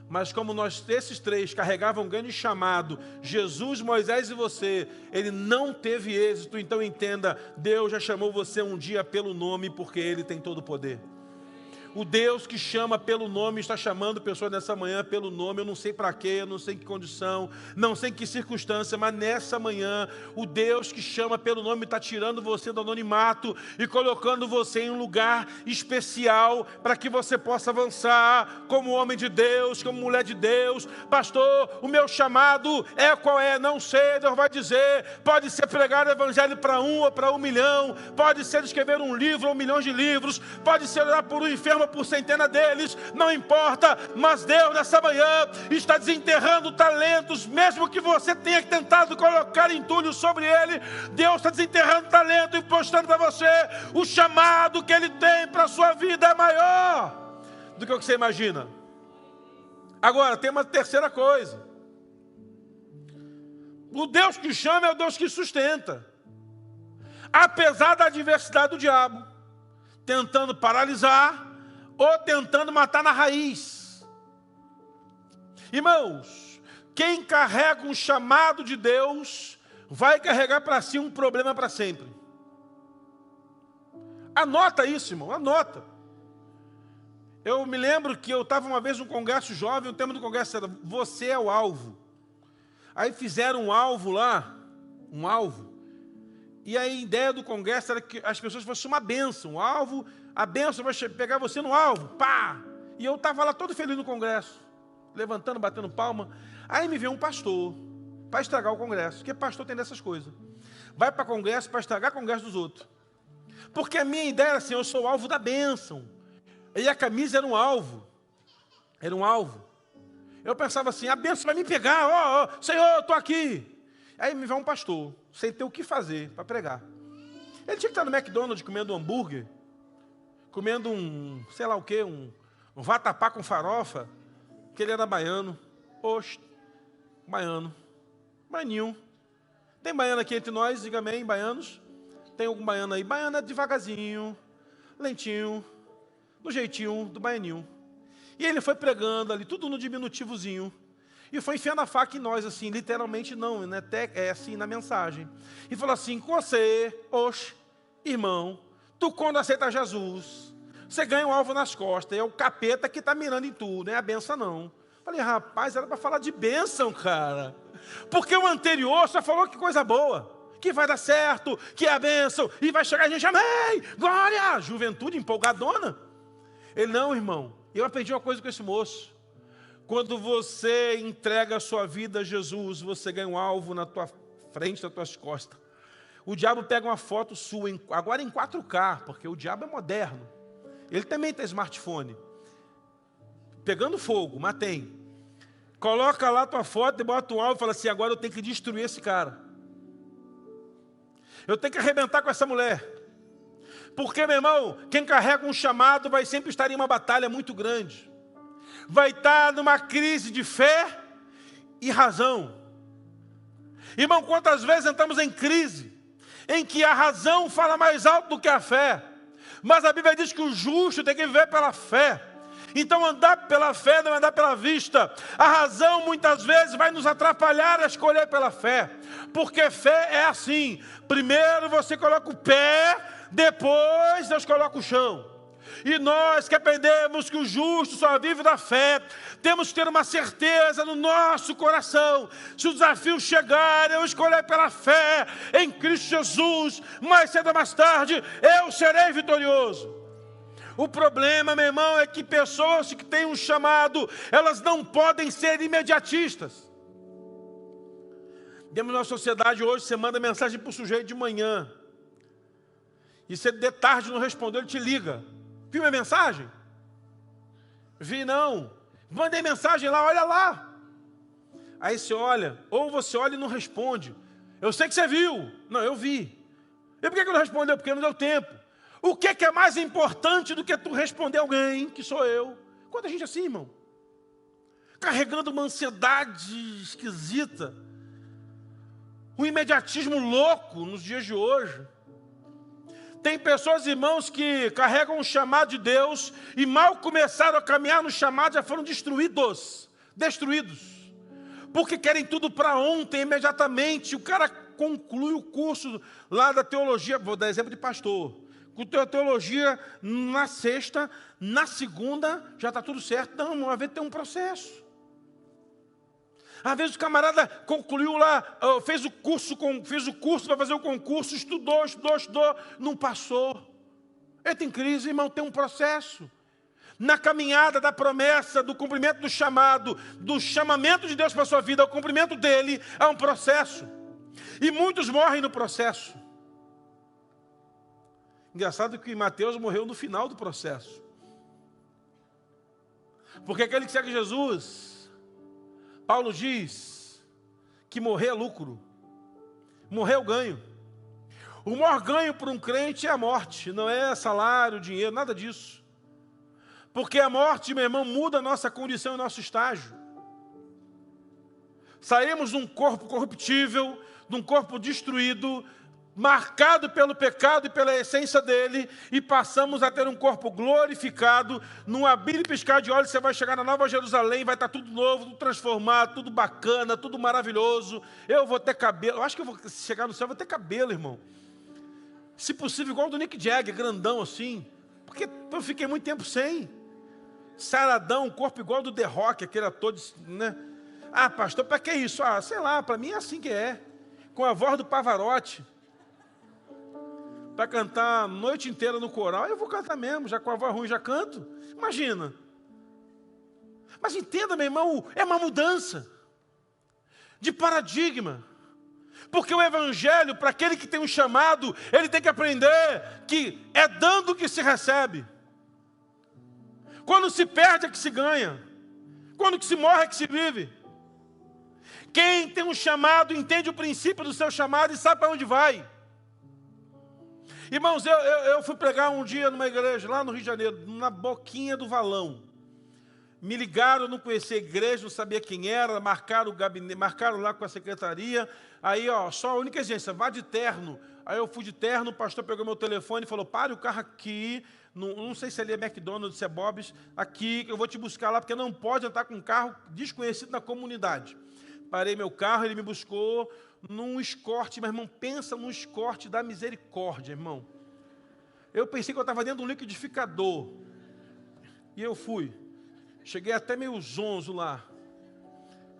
Mas como esses três carregavam um grande chamado, Jesus, Moisés e você, ele não teve êxito. Então entenda, Deus já chamou você um dia pelo nome, porque Ele tem todo o poder. O Deus que chama pelo nome está chamando pessoas nessa manhã pelo nome. Eu não sei para quê, eu não sei em que condição, não sei em que circunstância, mas nessa manhã o Deus que chama pelo nome está tirando você do anonimato e colocando você em um lugar especial para que você possa avançar como homem de Deus, como mulher de Deus. Pastor, o meu chamado qual é? Não sei, Deus vai dizer. Pode ser pregar o evangelho para 1 ou para 1 milhão, pode ser escrever um livro ou 1 milhão de livros, pode ser orar por um enfermo, por centena deles, não importa, mas Deus nessa manhã está desenterrando talentos, mesmo que você tenha tentado colocar entulho sobre ele. Deus está desenterrando talento e mostrando para você o chamado que Ele tem para a sua vida é maior do que o que você imagina. Agora, tem uma terceira coisa. O Deus que chama é o Deus que sustenta. Apesar da adversidade do diabo, tentando paralisar, ou tentando matar na raiz. Irmãos, quem carrega um chamado de Deus, vai carregar para si um problema para sempre. Anota isso, irmão, anota. Eu me lembro que eu estava uma vez num congresso jovem, o tema do congresso era, você é o alvo. Aí fizeram um alvo lá, um alvo, e a ideia do congresso era que as pessoas fossem uma bênção, um alvo. A bênção vai pegar você no alvo, pá! E eu estava lá todo feliz no congresso, levantando, batendo palma. Aí me veio um pastor, para estragar o congresso, porque pastor tem dessas coisas. Vai para congresso para estragar o congresso dos outros. Porque a minha ideia era assim, eu sou o alvo da bênção. E a camisa era um alvo. Era um alvo. Eu pensava assim, a bênção vai me pegar, Senhor, eu estou aqui. Aí me veio um pastor, sem ter o que fazer para pregar. Ele tinha que estar no McDonald's comendo um hambúrguer, comendo sei lá o quê, um vatapá com farofa, que ele era baiano. Oxe, baiano. Baianinho. Tem baiano aqui entre nós, diga amém, baianos. Tem algum baiano aí? Baiano é devagarzinho, lentinho, do jeitinho do baianinho. E ele foi pregando ali, tudo no diminutivozinho. E foi enfiando a faca em nós, assim, literalmente não, né? É assim na mensagem. E falou assim, com você, oxe, irmão, tu quando aceita Jesus, você ganha um alvo nas costas, é o capeta que está mirando em tu, não é a benção não. Falei, rapaz, era para falar de bênção, cara. Porque o anterior só falou que coisa boa, que vai dar certo, que é a bênção, e vai chegar a gente, amém, glória, juventude empolgadona. Ele, não, irmão, eu aprendi uma coisa com esse moço. Quando você entrega a sua vida a Jesus, você ganha um alvo na tua frente, nas tuas costas. O diabo pega uma foto sua, agora em 4K, porque o diabo é moderno. Ele também tem smartphone. Pegando fogo, mas tem. Coloca lá a tua foto e bota um alvo e fala assim, agora eu tenho que destruir esse cara. Eu tenho que arrebentar com essa mulher. Porque, meu irmão, quem carrega um chamado vai sempre estar em uma batalha muito grande. Vai estar numa crise de fé e razão. Irmão, quantas vezes entramos em crise, em que a razão fala mais alto do que a fé. Mas a Bíblia diz que o justo tem que viver pela fé. Então andar pela fé não é andar pela vista. A razão muitas vezes vai nos atrapalhar a escolher pela fé. Porque fé é assim. Primeiro você coloca o pé, depois Deus coloca o chão. E nós que aprendemos que o justo só vive da fé, temos que ter uma certeza no nosso coração. Se o desafio chegar, eu escolher pela fé em Cristo Jesus, mais cedo ou mais tarde, eu serei vitorioso. O problema, meu irmão, é que pessoas que têm um chamado, elas não podem ser imediatistas. Temos na sociedade hoje, você manda mensagem para o sujeito de manhã. E se ele de tarde não respondeu, ele te liga. Viu minha mensagem? Vi não. Mandei mensagem lá, olha lá. Aí você olha, ou você olha e não responde. Eu sei que você viu. Não, eu vi. E por que não respondeu? Porque não deu tempo. O que é mais importante do que tu responder alguém, que sou eu? Quanta gente assim, irmão? Carregando uma ansiedade esquisita. Um imediatismo louco nos dias de hoje. Tem pessoas, irmãos, que carregam um chamado de Deus e mal começaram a caminhar no chamado, já foram destruídos. Porque querem tudo para ontem, imediatamente. O cara conclui o curso lá da teologia, vou dar exemplo de pastor. Com a teologia na sexta, na segunda, já está tudo certo. Não, uma vez tem um processo. Às vezes o camarada concluiu lá, fez o curso para fazer o concurso, estudou, não passou. Ele tem crise, irmão, tem um processo. Na caminhada da promessa, do cumprimento do chamado, do chamamento de Deus para a sua vida, ao cumprimento dele, há um processo. E muitos morrem no processo. Engraçado que Mateus morreu no final do processo. Porque aquele que segue Jesus, Paulo diz que morrer é lucro, morrer é o ganho. O maior ganho para um crente é a morte, não é salário, dinheiro, nada disso. Porque a morte, meu irmão, muda a nossa condição e nosso estágio. Saímos de um corpo corruptível, de um corpo destruído, marcado pelo pecado e pela essência dele, e passamos a ter um corpo glorificado. Num abrir e piscar de olhos, você vai chegar na Nova Jerusalém, vai estar tudo novo, tudo transformado, tudo bacana, tudo maravilhoso. Eu vou ter cabelo, eu acho que eu vou chegar no céu, vou ter cabelo, irmão. Se possível, igual o do Mick Jagger, grandão assim, porque eu fiquei muito tempo sem. Saradão, um corpo igual ao do The Rock, aquele ator, né? Ah, pastor, para que isso? Ah, sei lá, para mim é assim que é. Com a voz do Pavarotti. Para cantar a noite inteira no coral, eu vou cantar mesmo, já com a voz ruim já canto. Imagina. Mas entenda, meu irmão, é uma mudança de paradigma. Porque o evangelho, para aquele que tem um chamado, ele tem que aprender que é dando que se recebe. Quando se perde é que se ganha. Quando que se morre é que se vive. Quem tem um chamado, entende o princípio do seu chamado e sabe para onde vai. Irmãos, eu fui pregar um dia numa igreja lá no Rio de Janeiro, na boquinha do valão. Me ligaram, eu não conhecia a igreja, não sabia quem era, marcaram o gabinete, marcaram lá com a secretaria. Aí, só a única exigência, vá de terno. Aí eu fui de terno, o pastor pegou meu telefone e falou, pare o carro aqui, não sei se ali é McDonald's, se é Bob's, aqui, que eu vou te buscar lá, porque não pode entrar com um carro desconhecido na comunidade. Parei meu carro, ele me buscou num Escort, meu irmão, pensa num Escort da misericórdia, irmão. Eu pensei que eu estava dentro de um liquidificador. E eu fui. Cheguei até meio zonzo lá.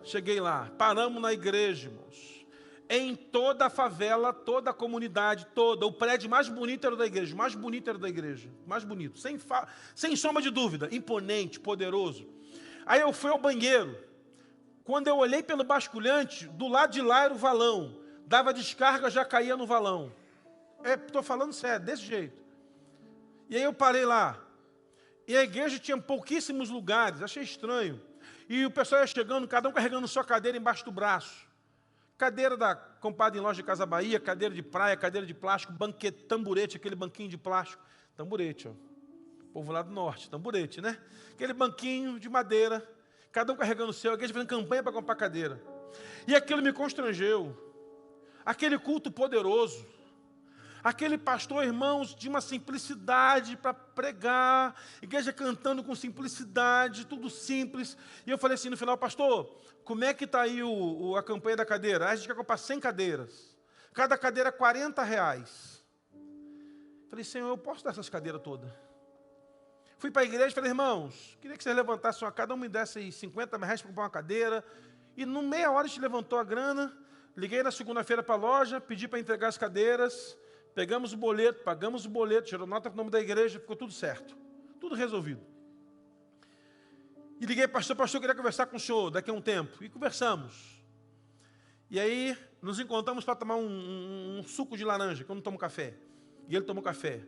Cheguei lá, paramos na igreja, irmãos. Em toda a favela, toda a comunidade, toda. O prédio mais bonito era o da igreja, mais bonito era o da igreja. Mais bonito, sem sombra de dúvida. Imponente, poderoso. Aí eu fui ao banheiro. Quando eu olhei pelo basculhante, do lado de lá era o valão. Dava descarga, já caía no valão. Estou falando sério, desse jeito. E aí eu parei lá. E a igreja tinha pouquíssimos lugares, achei estranho. E o pessoal ia chegando, cada um carregando sua cadeira embaixo do braço. Cadeira comprada em loja de Casa Bahia, cadeira de praia, cadeira de plástico, banquete, tamborete, aquele banquinho de plástico. Tamborete, ó. Povo lá do norte, tamborete, né? Aquele banquinho de madeira, cada um carregando o seu, a igreja fazendo campanha para comprar cadeira. E aquilo me constrangeu. Aquele culto poderoso. Aquele pastor, irmãos, de uma simplicidade para pregar, igreja cantando com simplicidade, tudo simples. E eu falei assim no final, pastor, como é que está aí a campanha da cadeira? A gente quer comprar 100 cadeiras. Cada cadeira R$40. Falei, Senhor, eu posso dar essas cadeiras todas? Fui para a igreja e falei, irmãos, queria que vocês levantassem, cada um me desse R$50 para comprar uma cadeira. E no meia hora a gente levantou a grana, liguei na segunda-feira para a loja, pedi para entregar as cadeiras, pegamos o boleto, pagamos o boleto, tirou nota para o nome da igreja, ficou tudo certo. Tudo resolvido. E liguei, pastor, eu queria conversar com o senhor daqui a um tempo. E conversamos. E aí, nos encontramos para tomar um suco de laranja, que eu não tomo café. E ele tomou café.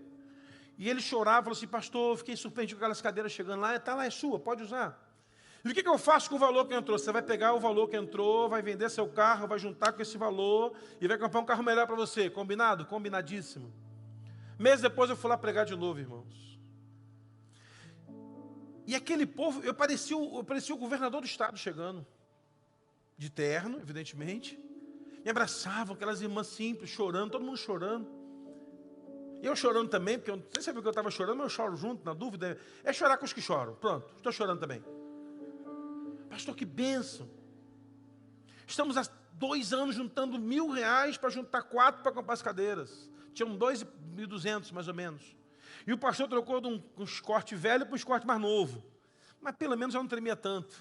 E ele chorava, falou assim, pastor, fiquei surpreendido com aquelas cadeiras chegando lá, está lá, é sua, pode usar. E o que eu faço com o valor que entrou? Você vai pegar o valor que entrou, vai vender seu carro, vai juntar com esse valor e vai comprar um carro melhor para você. Combinado? Combinadíssimo. Meses depois eu fui lá pregar de novo, irmãos. E aquele povo, eu parecia o governador do estado chegando. De terno, evidentemente. Me abraçavam, aquelas irmãs simples, chorando, todo mundo chorando. E eu chorando também, porque eu não sei se sabe que eu estava chorando, mas eu choro junto, na dúvida. É chorar com os que choram. Pronto, estou chorando também. Pastor, que bênção. Estamos há 2 anos juntando R$1.000 para juntar 4 para comprar as cadeiras. Tinham 2.200 mais ou menos. E o pastor trocou de um escorte velho para um escorte mais novo. Mas pelo menos eu não tremia tanto.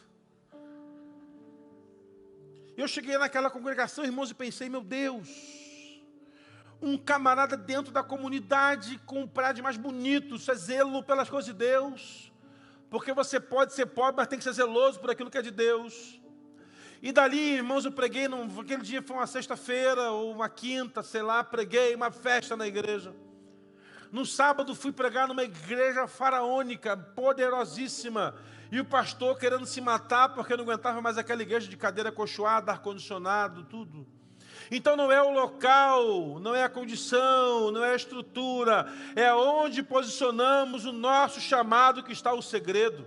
Eu cheguei naquela congregação, irmãos, e pensei, meu Deus, um camarada dentro da comunidade com um prédio mais bonito, isso é zelo pelas coisas de Deus. Porque você pode ser pobre, mas tem que ser zeloso por aquilo que é de Deus. E dali, irmãos, eu preguei, aquele dia foi uma sexta-feira, ou uma quinta, sei lá, preguei uma festa na igreja. No sábado fui pregar numa igreja faraônica, poderosíssima. E o pastor querendo se matar, porque não aguentava mais aquela igreja de cadeira acolchoada, ar-condicionado, tudo. Então não é o local, não é a condição, não é a estrutura, é onde posicionamos o nosso chamado que está o segredo.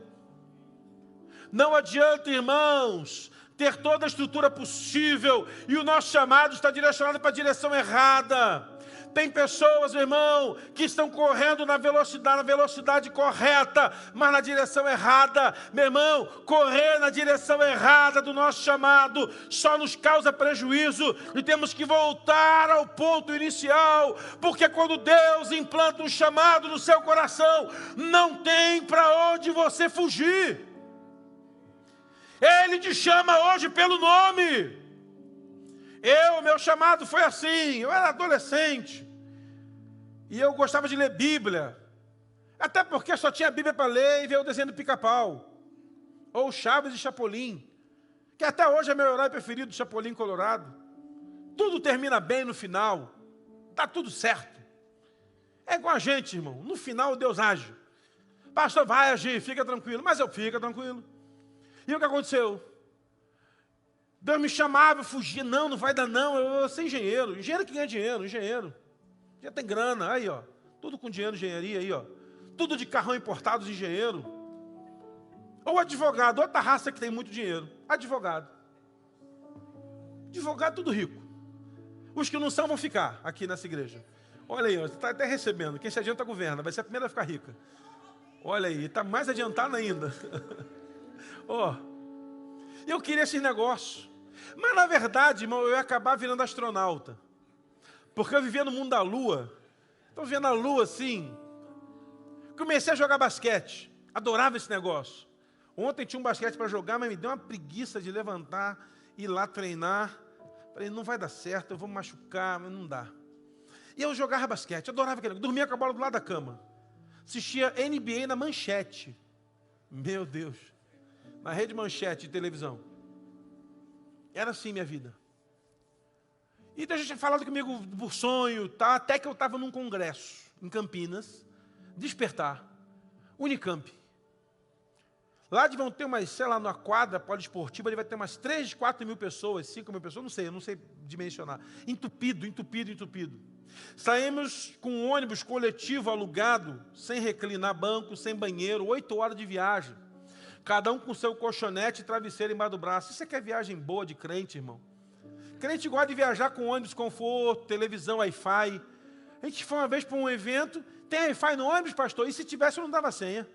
Não adianta, irmãos, ter toda a estrutura possível e o nosso chamado está direcionado para a direção errada. Tem pessoas, meu irmão, que estão correndo na velocidade correta, mas na direção errada. Meu irmão, correr na direção errada do nosso chamado só nos causa prejuízo e temos que voltar ao ponto inicial, porque quando Deus implanta um chamado no seu coração, não tem para onde você fugir. Ele te chama hoje pelo nome. Meu chamado foi assim, eu era adolescente, e eu gostava de ler Bíblia, até porque só tinha Bíblia para ler e ver o desenho do Pica-Pau, ou Chaves e Chapolin, que até hoje é meu herói preferido, Chapolin Colorado. Tudo termina bem no final, está tudo certo. É igual a gente, irmão, no final Deus age. Pastor, vai agir, fica tranquilo, mas eu fico tranquilo. E o que aconteceu? Deus me chamava, eu fugia, não vai dar não, eu sou engenheiro que ganha dinheiro, engenheiro, já tem grana, aí ó, tudo com dinheiro, engenharia aí ó, tudo de carrão importado, engenheiro, ou advogado, outra raça que tem muito dinheiro, advogado tudo rico, os que não são vão ficar aqui nessa igreja, olha aí, está até recebendo, quem se adianta governa, vai ser a primeira a ficar rica, olha aí, está mais adiantado ainda, ó, eu queria esse negócio. Mas na verdade, irmão, eu ia acabar virando astronauta. Porque eu vivia no mundo da lua. Estou vendo a lua assim. Comecei a jogar basquete. Adorava esse negócio. Ontem tinha um basquete para jogar, mas me deu uma preguiça de levantar, ir lá treinar. Falei, não vai dar certo, eu vou me machucar, mas não dá. E eu jogava basquete, adorava aquele negócio. Dormia com a bola do lado da cama. Assistia NBA na Manchete. Meu Deus. Na rede Manchete de televisão. Era assim minha vida. E Deus já tinha falado comigo por sonho, tá? Até que eu estava num congresso em Campinas, Despertar, Unicamp. Lá vão ter umas, sei lá, numa quadra poliesportiva, ele vai ter umas 3, 4 mil pessoas, 5 mil pessoas, eu não sei dimensionar. Entupido. Saímos com um ônibus coletivo alugado, sem reclinar banco, sem banheiro, 8 horas de viagem. Cada um com seu colchonete e travesseiro embaixo do braço. Isso é que é viagem boa de crente, irmão. Crente gosta de viajar com ônibus, conforto, televisão, Wi-Fi. A gente foi uma vez para um evento, tem Wi-Fi no ônibus, pastor? E se tivesse, eu não dava senha.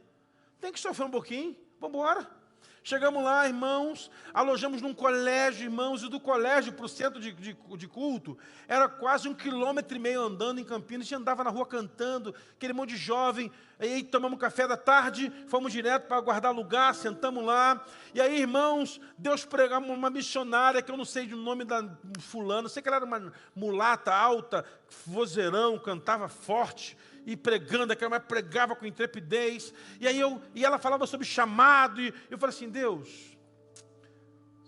Tem que sofrer um pouquinho, vamos embora. Chegamos lá, irmãos, alojamos num colégio, irmãos, e do colégio para o centro de culto, era quase 1,5 km andando em Campinas, a gente andava na rua cantando, aquele monte de jovem, aí tomamos café da tarde, fomos direto para guardar lugar, sentamos lá, e aí, irmãos, Deus pregava uma missionária, que eu não sei o nome da fulana, sei que ela era uma mulata alta, vozeirão, cantava forte, e pregando, aquela mulher pregava com intrepidez, e ela falava sobre chamado, e eu falei assim, Deus,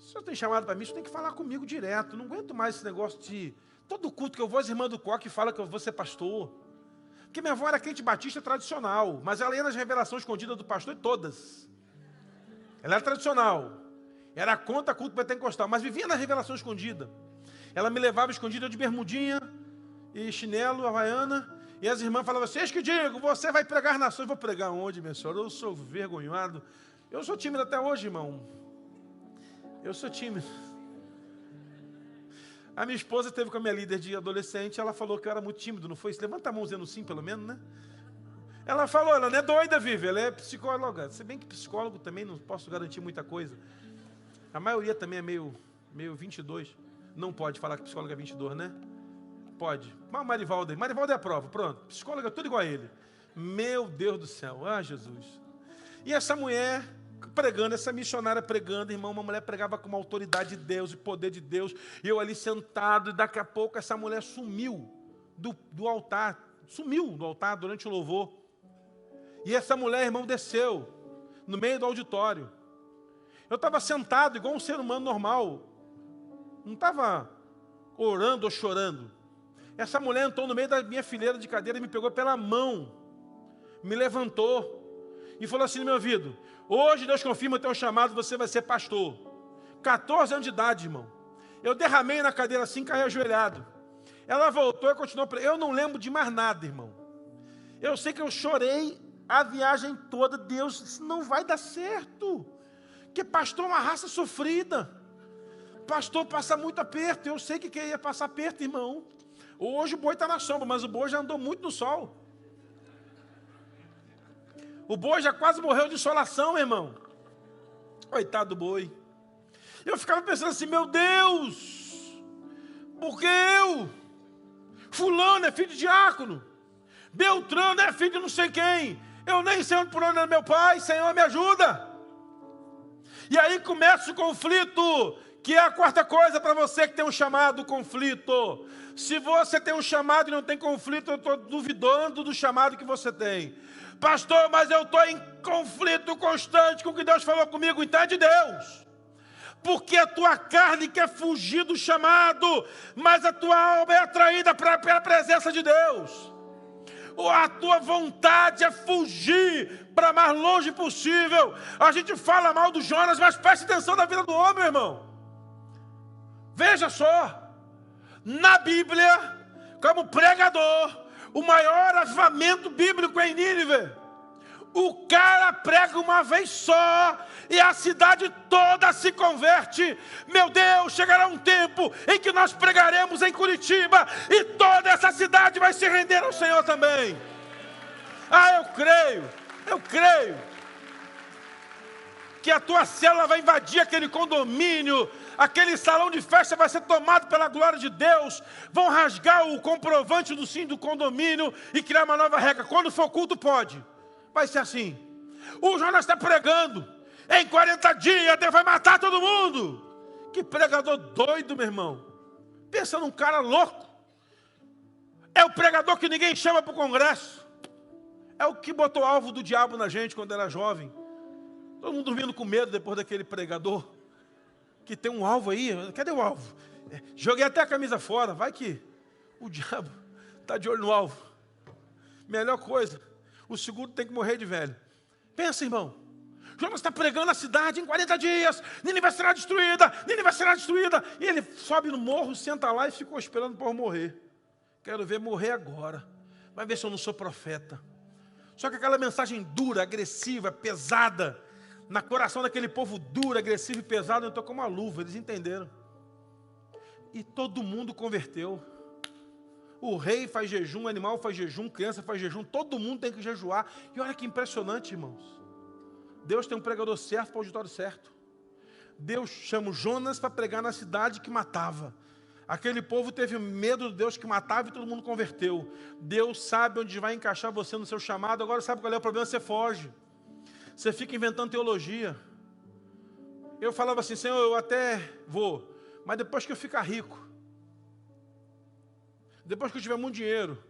se o Senhor tem chamado para mim, o Senhor tem que falar comigo direto, não aguento mais esse negócio de, todo culto que eu vou, as irmãs do coque falam que eu vou ser pastor, porque minha avó era crente batista tradicional, mas ela ia nas revelações escondidas do pastor, e todas, ela era tradicional, era contra culto pentecostal, mas vivia na revelação escondida, ela me levava escondida de bermudinha, e chinelo, havaiana, e as irmãs falavam assim, eis que digo, você vai pregar nações. Vou pregar onde, minha senhora? Eu sou vergonhado. Eu sou tímido até hoje, irmão. Eu sou tímido. A minha esposa teve com a minha líder de adolescente, ela falou que eu era muito tímido, não foi? Levanta a mão dizendo sim, pelo menos, né? Ela falou, ela não é doida, Vivi, ela é psicóloga. Se bem que psicólogo também não posso garantir muita coisa. A maioria também é meio 22. Não pode falar que psicólogo é 22, né? Pode. Mas Marivaldo é a prova, pronto. Psicóloga, tudo igual a ele. Meu Deus do céu, Jesus. E essa mulher pregando, essa missionária pregando, irmão, uma mulher pregava com uma autoridade de Deus, e poder de Deus, e eu ali sentado, e daqui a pouco essa mulher sumiu do altar, sumiu do altar durante o louvor. E essa mulher, irmão, desceu no meio do auditório. Eu estava sentado igual um ser humano normal, não estava orando ou chorando. Essa mulher entrou no meio da minha fileira de cadeira e me pegou pela mão, me levantou e falou assim no meu ouvido, hoje Deus confirma o teu chamado, você vai ser pastor. 14 anos de idade, irmão. Eu derramei na cadeira assim, caí ajoelhado. Ela voltou e continuou. Eu não lembro de mais nada, irmão. Eu sei que eu chorei a viagem toda. Deus, isso não vai dar certo. Porque pastor é uma raça sofrida. Pastor passa muito aperto. Eu sei que ia passar aperto, irmão. Hoje o boi está na sombra, mas o boi já andou muito no sol. O boi já quase morreu de insolação, irmão. Coitado do boi. Eu ficava pensando assim, meu Deus, porque eu? Fulano é filho de diácono. Beltrano é filho de não sei quem. Eu nem sei onde por onde é meu pai, Senhor, me ajuda. E aí começa o conflito, que é a quarta coisa para você que tem um chamado, conflito. Se você tem um chamado e não tem conflito, eu estou duvidando do chamado que você tem. Pastor, mas eu estou em conflito constante com o que Deus falou comigo, então é de Deus. Porque a tua carne quer fugir do chamado, mas a tua alma é atraída pela presença de Deus. A tua vontade é fugir para mais longe possível. A gente fala mal do Jonas, mas preste atenção na vida do homem, irmão. Veja só, na Bíblia, como pregador, o maior avivamento bíblico é em Nínive. O cara prega uma vez só e a cidade toda se converte. Meu Deus, chegará um tempo em que nós pregaremos em Curitiba e toda essa cidade vai se render ao Senhor também. Ah, eu creio que a tua célula vai invadir aquele condomínio, aquele salão de festa vai ser tomado pela glória de Deus, vão rasgar o comprovante do sim do condomínio e criar uma nova regra. Quando for culto, pode. Vai ser assim. O Jonas está pregando, em 40 dias Deus vai matar todo mundo. Que pregador doido, meu irmão. Pensa num cara louco. É o pregador que ninguém chama para o congresso. É o que botou alvo do diabo na gente quando era jovem. Todo mundo dormindo com medo depois daquele pregador. Que tem um alvo aí. Cadê o alvo? Joguei até a camisa fora. Vai que o diabo está de olho no alvo. Melhor coisa. O seguro tem que morrer de velho. Pensa, irmão. Jonas está pregando a cidade em 40 dias. Nínive será destruída. Nínive será destruída. E ele sobe no morro, senta lá e ficou esperando para morrer. Quero ver morrer agora. Vai ver se eu não sou profeta. Só que aquela mensagem dura, agressiva, pesada, na coração daquele povo duro, agressivo e pesado, entrou como uma luva, eles entenderam. E todo mundo converteu. O rei faz jejum, o animal faz jejum, criança faz jejum, todo mundo tem que jejuar. E olha que impressionante, irmãos. Deus tem um pregador certo para o auditório certo. Deus chama o Jonas para pregar na cidade que matava. Aquele povo teve medo de Deus que matava e todo mundo converteu. Deus sabe onde vai encaixar você no seu chamado. Agora sabe qual é o problema? Você foge. Você fica inventando teologia. Eu falava assim, Senhor, eu até vou, mas depois que eu ficar rico, depois que eu tiver muito dinheiro.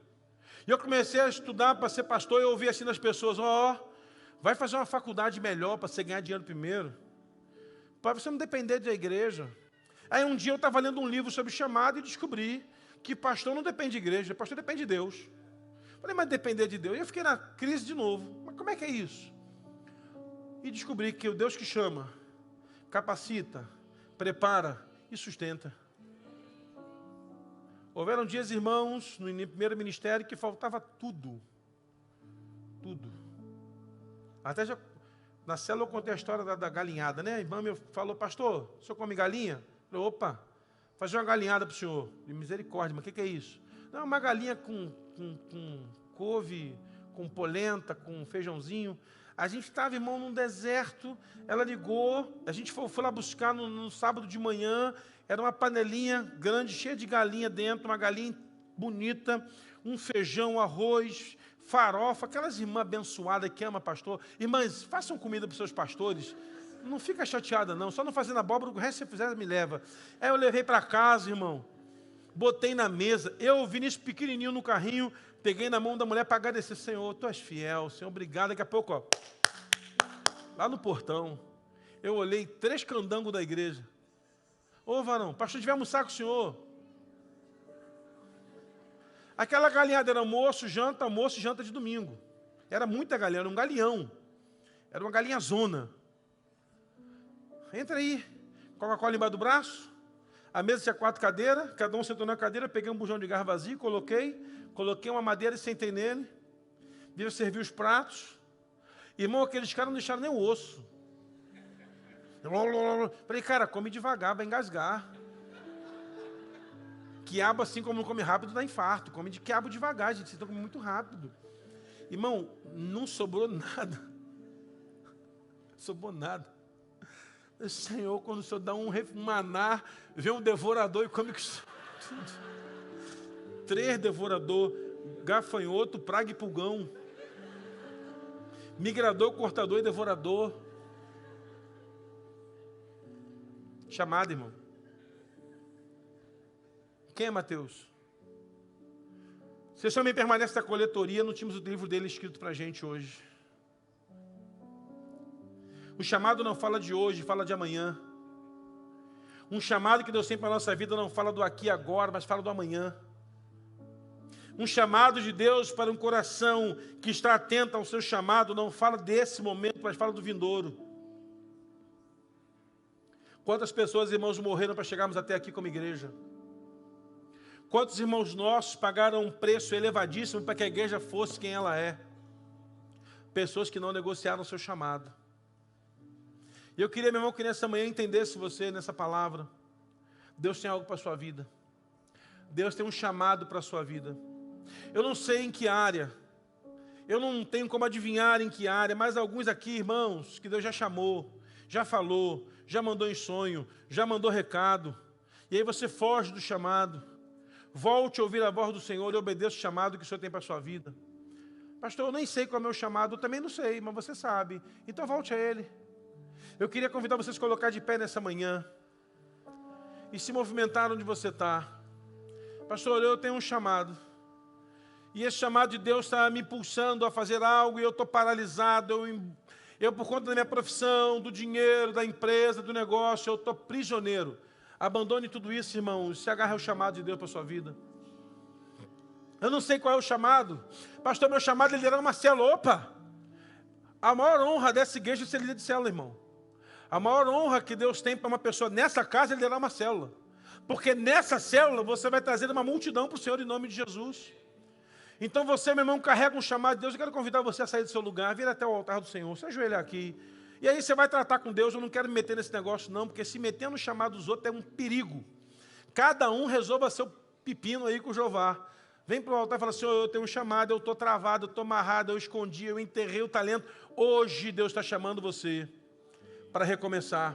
E eu comecei a estudar para ser pastor e eu ouvi assim das pessoas, vai fazer uma faculdade melhor para você ganhar dinheiro primeiro. Para você não depender da igreja. Aí um dia eu estava lendo um livro sobre chamado e descobri que pastor não depende de igreja, pastor depende de Deus. Falei, mas depender de Deus? E eu fiquei na crise de novo. Mas como é que é isso? E descobri que o Deus que chama, capacita, prepara e sustenta. Houveram dias, irmãos, no primeiro ministério que faltava tudo. Tudo. Até já, na célula eu contei a história da galinhada, né? A irmã me falou, pastor, o senhor come galinha? Eu falei, opa, fazer uma galinhada para o senhor. De misericórdia, mas o que é isso? Não, uma galinha com couve, com polenta, com feijãozinho. A gente estava, irmão, num deserto, ela ligou, a gente foi lá buscar no sábado de manhã, era uma panelinha grande, cheia de galinha dentro, uma galinha bonita, um feijão, arroz, farofa, aquelas irmãs abençoadas que amam pastor. Irmãs, façam comida para os seus pastores, não fica chateada não, só não fazendo abóbora, o resto que você fizer me leva. Aí eu levei para casa, irmão, botei na mesa, eu, Vinícius pequenininho no carrinho, peguei na mão da mulher para agradecer, Senhor, tu és fiel, Senhor, obrigado. Daqui a pouco, ó, lá no portão, eu olhei 3 candangos da igreja. Ô varão, pastor, tiver almoçar com o senhor. Aquela galinhada era almoço, janta de domingo. Era muita galinha, era um galeão. Era uma galinha zona. Entra aí, Coca-Cola embaixo do braço. A mesa tinha 4 cadeiras, cada um sentou na cadeira, peguei um bujão de gás vazio, coloquei uma madeira e sentei nele. Veio servir os pratos. Irmão, aqueles caras não deixaram nem o osso. Falei, cara, come devagar, vai engasgar. Quiabo, assim como não come rápido, dá infarto. Come de quiabo devagar, gente, vocês estão comendo muito rápido. Irmão, não sobrou nada. Sobrou nada. Senhor, quando o Senhor dá um maná, vem um devorador e come 3 devorador, gafanhoto, praga e pulgão. Migrador, cortador e devorador. Chamado, irmão. Quem é Mateus? Se o senhor me permanece na coletoria, não tínhamos o livro dele escrito para a gente hoje. O chamado não fala de hoje, fala de amanhã. Um chamado que Deus tem para a nossa vida não fala do aqui e agora, mas fala do amanhã. Um chamado de Deus para um coração que está atento ao seu chamado não fala desse momento, mas fala do vindouro. Quantas pessoas, irmãos, morreram para chegarmos até aqui como igreja? Quantos irmãos nossos pagaram um preço elevadíssimo para que a igreja fosse quem ela é? Pessoas que não negociaram o seu chamado. E eu queria, meu irmão, que nessa manhã entendesse você nessa palavra. Deus tem algo para a sua vida. Deus tem um chamado para a sua vida. Eu não sei em que área. Eu não tenho como adivinhar em que área, mas alguns aqui, irmãos, que Deus já chamou, já falou, já mandou em sonho, já mandou recado. E aí você foge do chamado. Volte a ouvir a voz do Senhor e obedeça o chamado que o Senhor tem para a sua vida. Pastor, eu nem sei qual é o meu chamado, eu também não sei, mas você sabe. Então volte a Ele. Eu queria convidar vocês a se colocar de pé nessa manhã e se movimentar onde você está. Pastor, eu tenho um chamado. E esse chamado de Deus está me impulsando a fazer algo e eu estou paralisado. Eu, por conta da minha profissão, do dinheiro, da empresa, do negócio, eu estou prisioneiro. Abandone tudo isso, irmão, e se agarre ao chamado de Deus para a sua vida. Eu não sei qual é o chamado. Pastor, meu chamado é liderar uma célula. Opa! A maior honra dessa igreja é ser líder de célula, irmão. A maior honra que Deus tem para uma pessoa nessa casa é liderar uma célula. Porque nessa célula você vai trazer uma multidão para o Senhor em nome de Jesus. Então você, meu irmão, carrega um chamado de Deus. Eu quero convidar você a sair do seu lugar, vir até o altar do Senhor, se ajoelhar aqui. E aí você vai tratar com Deus. Eu não quero me meter nesse negócio não, porque se meter no chamado dos outros é um perigo. Cada um resolva seu pepino aí com o Jeová. Vem para o altar e fala, Senhor, eu tenho um chamado, eu estou travado, eu estou amarrado, eu escondi, eu enterrei o talento. Hoje Deus está chamando você para recomeçar.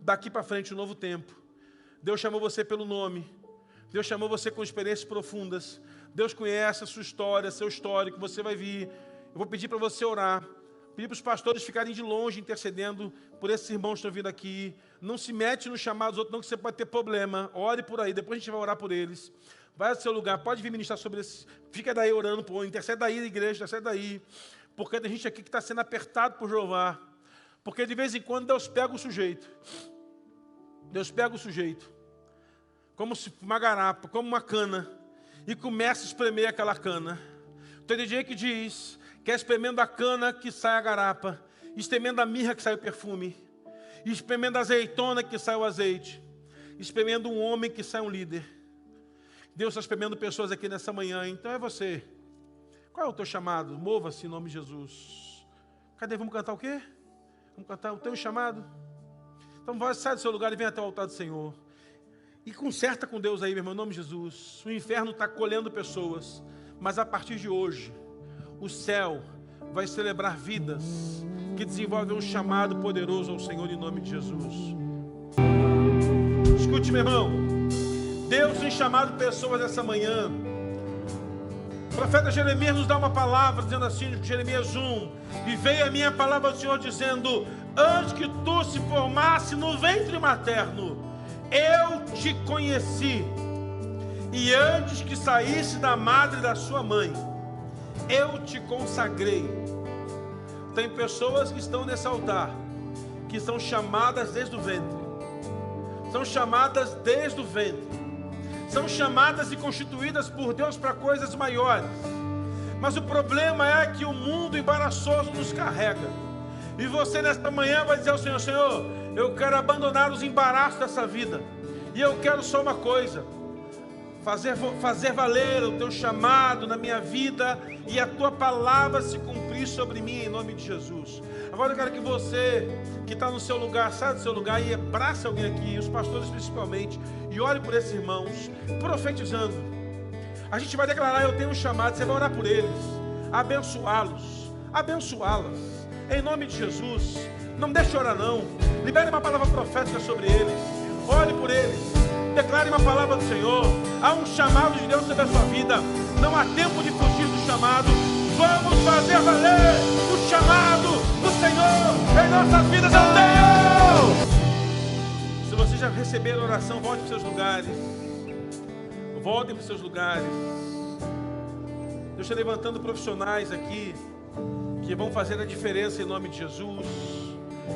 Daqui para frente um novo tempo. Deus chamou você pelo nome. Deus chamou você com experiências profundas. Deus conhece a sua história, seu histórico, você vai vir. Eu vou pedir para você orar. Pedir para os pastores ficarem de longe intercedendo por esses irmãos que estão vindo aqui. Não se mete no chamado dos outros, não, que você pode ter problema. Ore por aí, depois a gente vai orar por eles. Vai ao seu lugar, pode vir ministrar sobre isso. Fica daí orando, pô, intercede daí, igreja, intercede daí. Porque tem gente aqui que está sendo apertado por Jeová. Porque de vez em quando Deus pega o sujeito. Deus pega o sujeito. Como uma garapa, como uma cana. E começa a espremer aquela cana. Tem DJ que diz que é espremendo a cana que sai a garapa. Espremendo a mirra que sai o perfume. Espremendo a azeitona que sai o azeite. Espremendo um homem que sai um líder. Deus está espremendo pessoas aqui nessa manhã, então é você. Qual é o teu chamado? Mova-se em nome de Jesus. Cadê? Vamos cantar o quê? Vamos cantar o teu chamado? Então vai, sai do seu lugar e vem até o altar do Senhor. E conserta com Deus aí, meu irmão, em nome de Jesus. O inferno está colhendo pessoas, mas a partir de hoje, o céu vai celebrar vidas que desenvolvem um chamado poderoso ao Senhor em nome de Jesus. Escute, meu irmão. Deus tem chamado pessoas essa manhã. O profeta Jeremias nos dá uma palavra, dizendo assim, Jeremias 1, e veio a minha palavra do Senhor dizendo, antes que tu se formasse no ventre materno, eu te conheci, e antes que saísse da madre da sua mãe, eu te consagrei. Tem pessoas que estão nesse altar, que são chamadas desde o ventre, são chamadas desde o ventre, são chamadas e constituídas por Deus para coisas maiores. Mas o problema é que o mundo embaraçoso nos carrega. E você nesta manhã vai dizer ao Senhor, Senhor, eu quero abandonar os embaraços dessa vida. E eu quero só uma coisa, fazer valer o teu chamado na minha vida e a tua palavra se cumprir sobre mim em nome de Jesus. Agora eu quero que você que está no seu lugar, saia do seu lugar e abrace alguém aqui, os pastores principalmente, e ore por esses irmãos, profetizando. A gente vai declarar, eu tenho um chamado, você vai orar por eles, abençoá-los, abençoá-las, em nome de Jesus. Não deixe orar não, libere uma palavra profética sobre eles, ore por eles, declare uma palavra do Senhor. Há um chamado de Deus sobre a sua vida, não há tempo de fugir do chamado. Vamos fazer valer o chamado do Senhor em nossas vidas. Eu tenho! Se vocês já receberam oração, volte para os seus lugares. Voltem para os seus lugares. Deus está levantando profissionais aqui que vão fazer a diferença em nome de Jesus.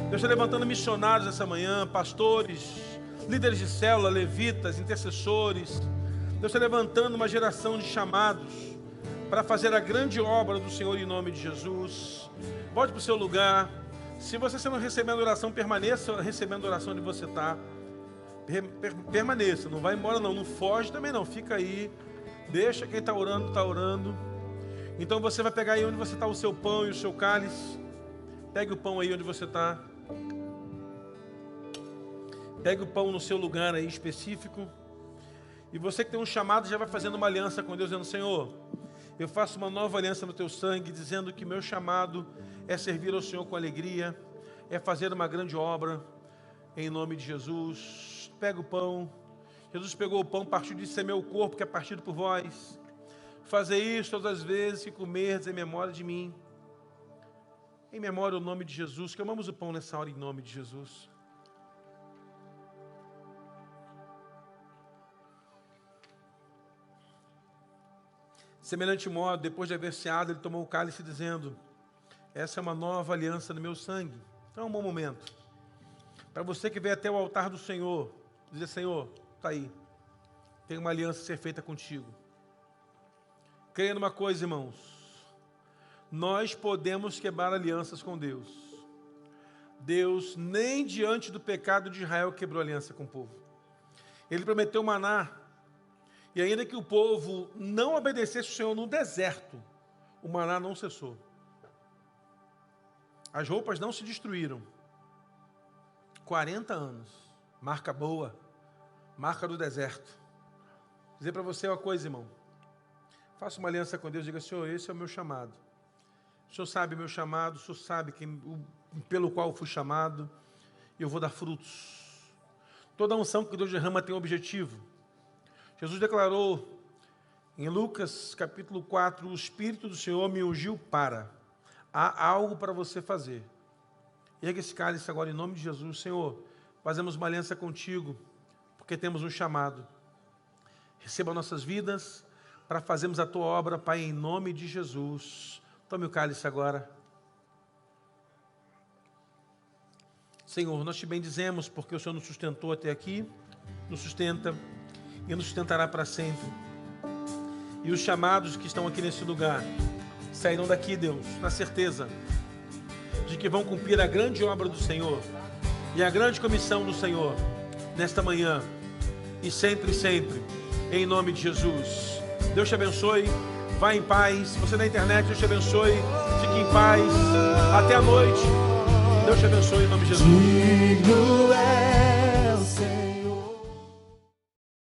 Deus está levantando missionários essa manhã, pastores, líderes de célula, levitas, intercessores. Deus está levantando uma geração de chamados para fazer a grande obra do Senhor em nome de Jesus. Volte para o seu lugar. Se você não recebendo oração, permaneça recebendo oração onde você está. Permaneça, não vai embora não, não foge também não, fica aí. Deixa quem está orando, está orando. Então você vai pegar aí onde você está o seu pão e o seu cálice. Pegue o pão aí onde você está. Pegue o pão no seu lugar aí específico. E você que tem um chamado já vai fazendo uma aliança com Deus, dizendo, Senhor, eu faço uma nova aliança no teu sangue, dizendo que meu chamado é servir ao Senhor com alegria, é fazer uma grande obra, em nome de Jesus. Pega o pão. Jesus pegou o pão, partiu de ser meu corpo, que é partido por vós. Fazer isso todas as vezes que comerdes em memória de mim. Em memória ao nome de Jesus, que amamos o pão nessa hora em nome de Jesus. Semelhante modo, depois de haver ceado, ele tomou o cálice dizendo, essa é uma nova aliança no meu sangue. Então é um bom momento. Para você que veio até o altar do Senhor, dizer, Senhor, está aí. Tem uma aliança a ser feita contigo. Creia numa coisa, irmãos. Nós podemos quebrar alianças com Deus. Deus nem diante do pecado de Israel quebrou aliança com o povo. Ele prometeu maná. E ainda que o povo não obedecesse o Senhor no deserto, o maná não cessou. As roupas não se destruíram. 40 anos. Marca boa. Marca do deserto. Vou dizer para você uma coisa, irmão. Faça uma aliança com Deus. Diga, Senhor, esse é o meu chamado. O Senhor sabe o meu chamado. O Senhor sabe pelo qual eu fui chamado. E eu vou dar frutos. Toda unção que Deus derrama tem um objetivo. Jesus declarou em Lucas capítulo 4, o Espírito do Senhor me ungiu para. Há algo para você fazer. Erga esse cálice agora em nome de Jesus. Senhor, fazemos uma aliança contigo, porque temos um chamado. Receba nossas vidas para fazermos a tua obra, Pai, em nome de Jesus. Tome o cálice agora. Senhor, nós te bendizemos porque o Senhor nos sustentou até aqui, nos sustenta e nos sustentará para sempre. E os chamados que estão aqui nesse lugar sairão daqui, Deus, na certeza de que vão cumprir a grande obra do Senhor e a grande comissão do Senhor nesta manhã e sempre, sempre, em nome de Jesus. Deus te abençoe, vá em paz. Você na internet, Deus te abençoe, fique em paz, até a noite. Deus te abençoe em nome de Jesus.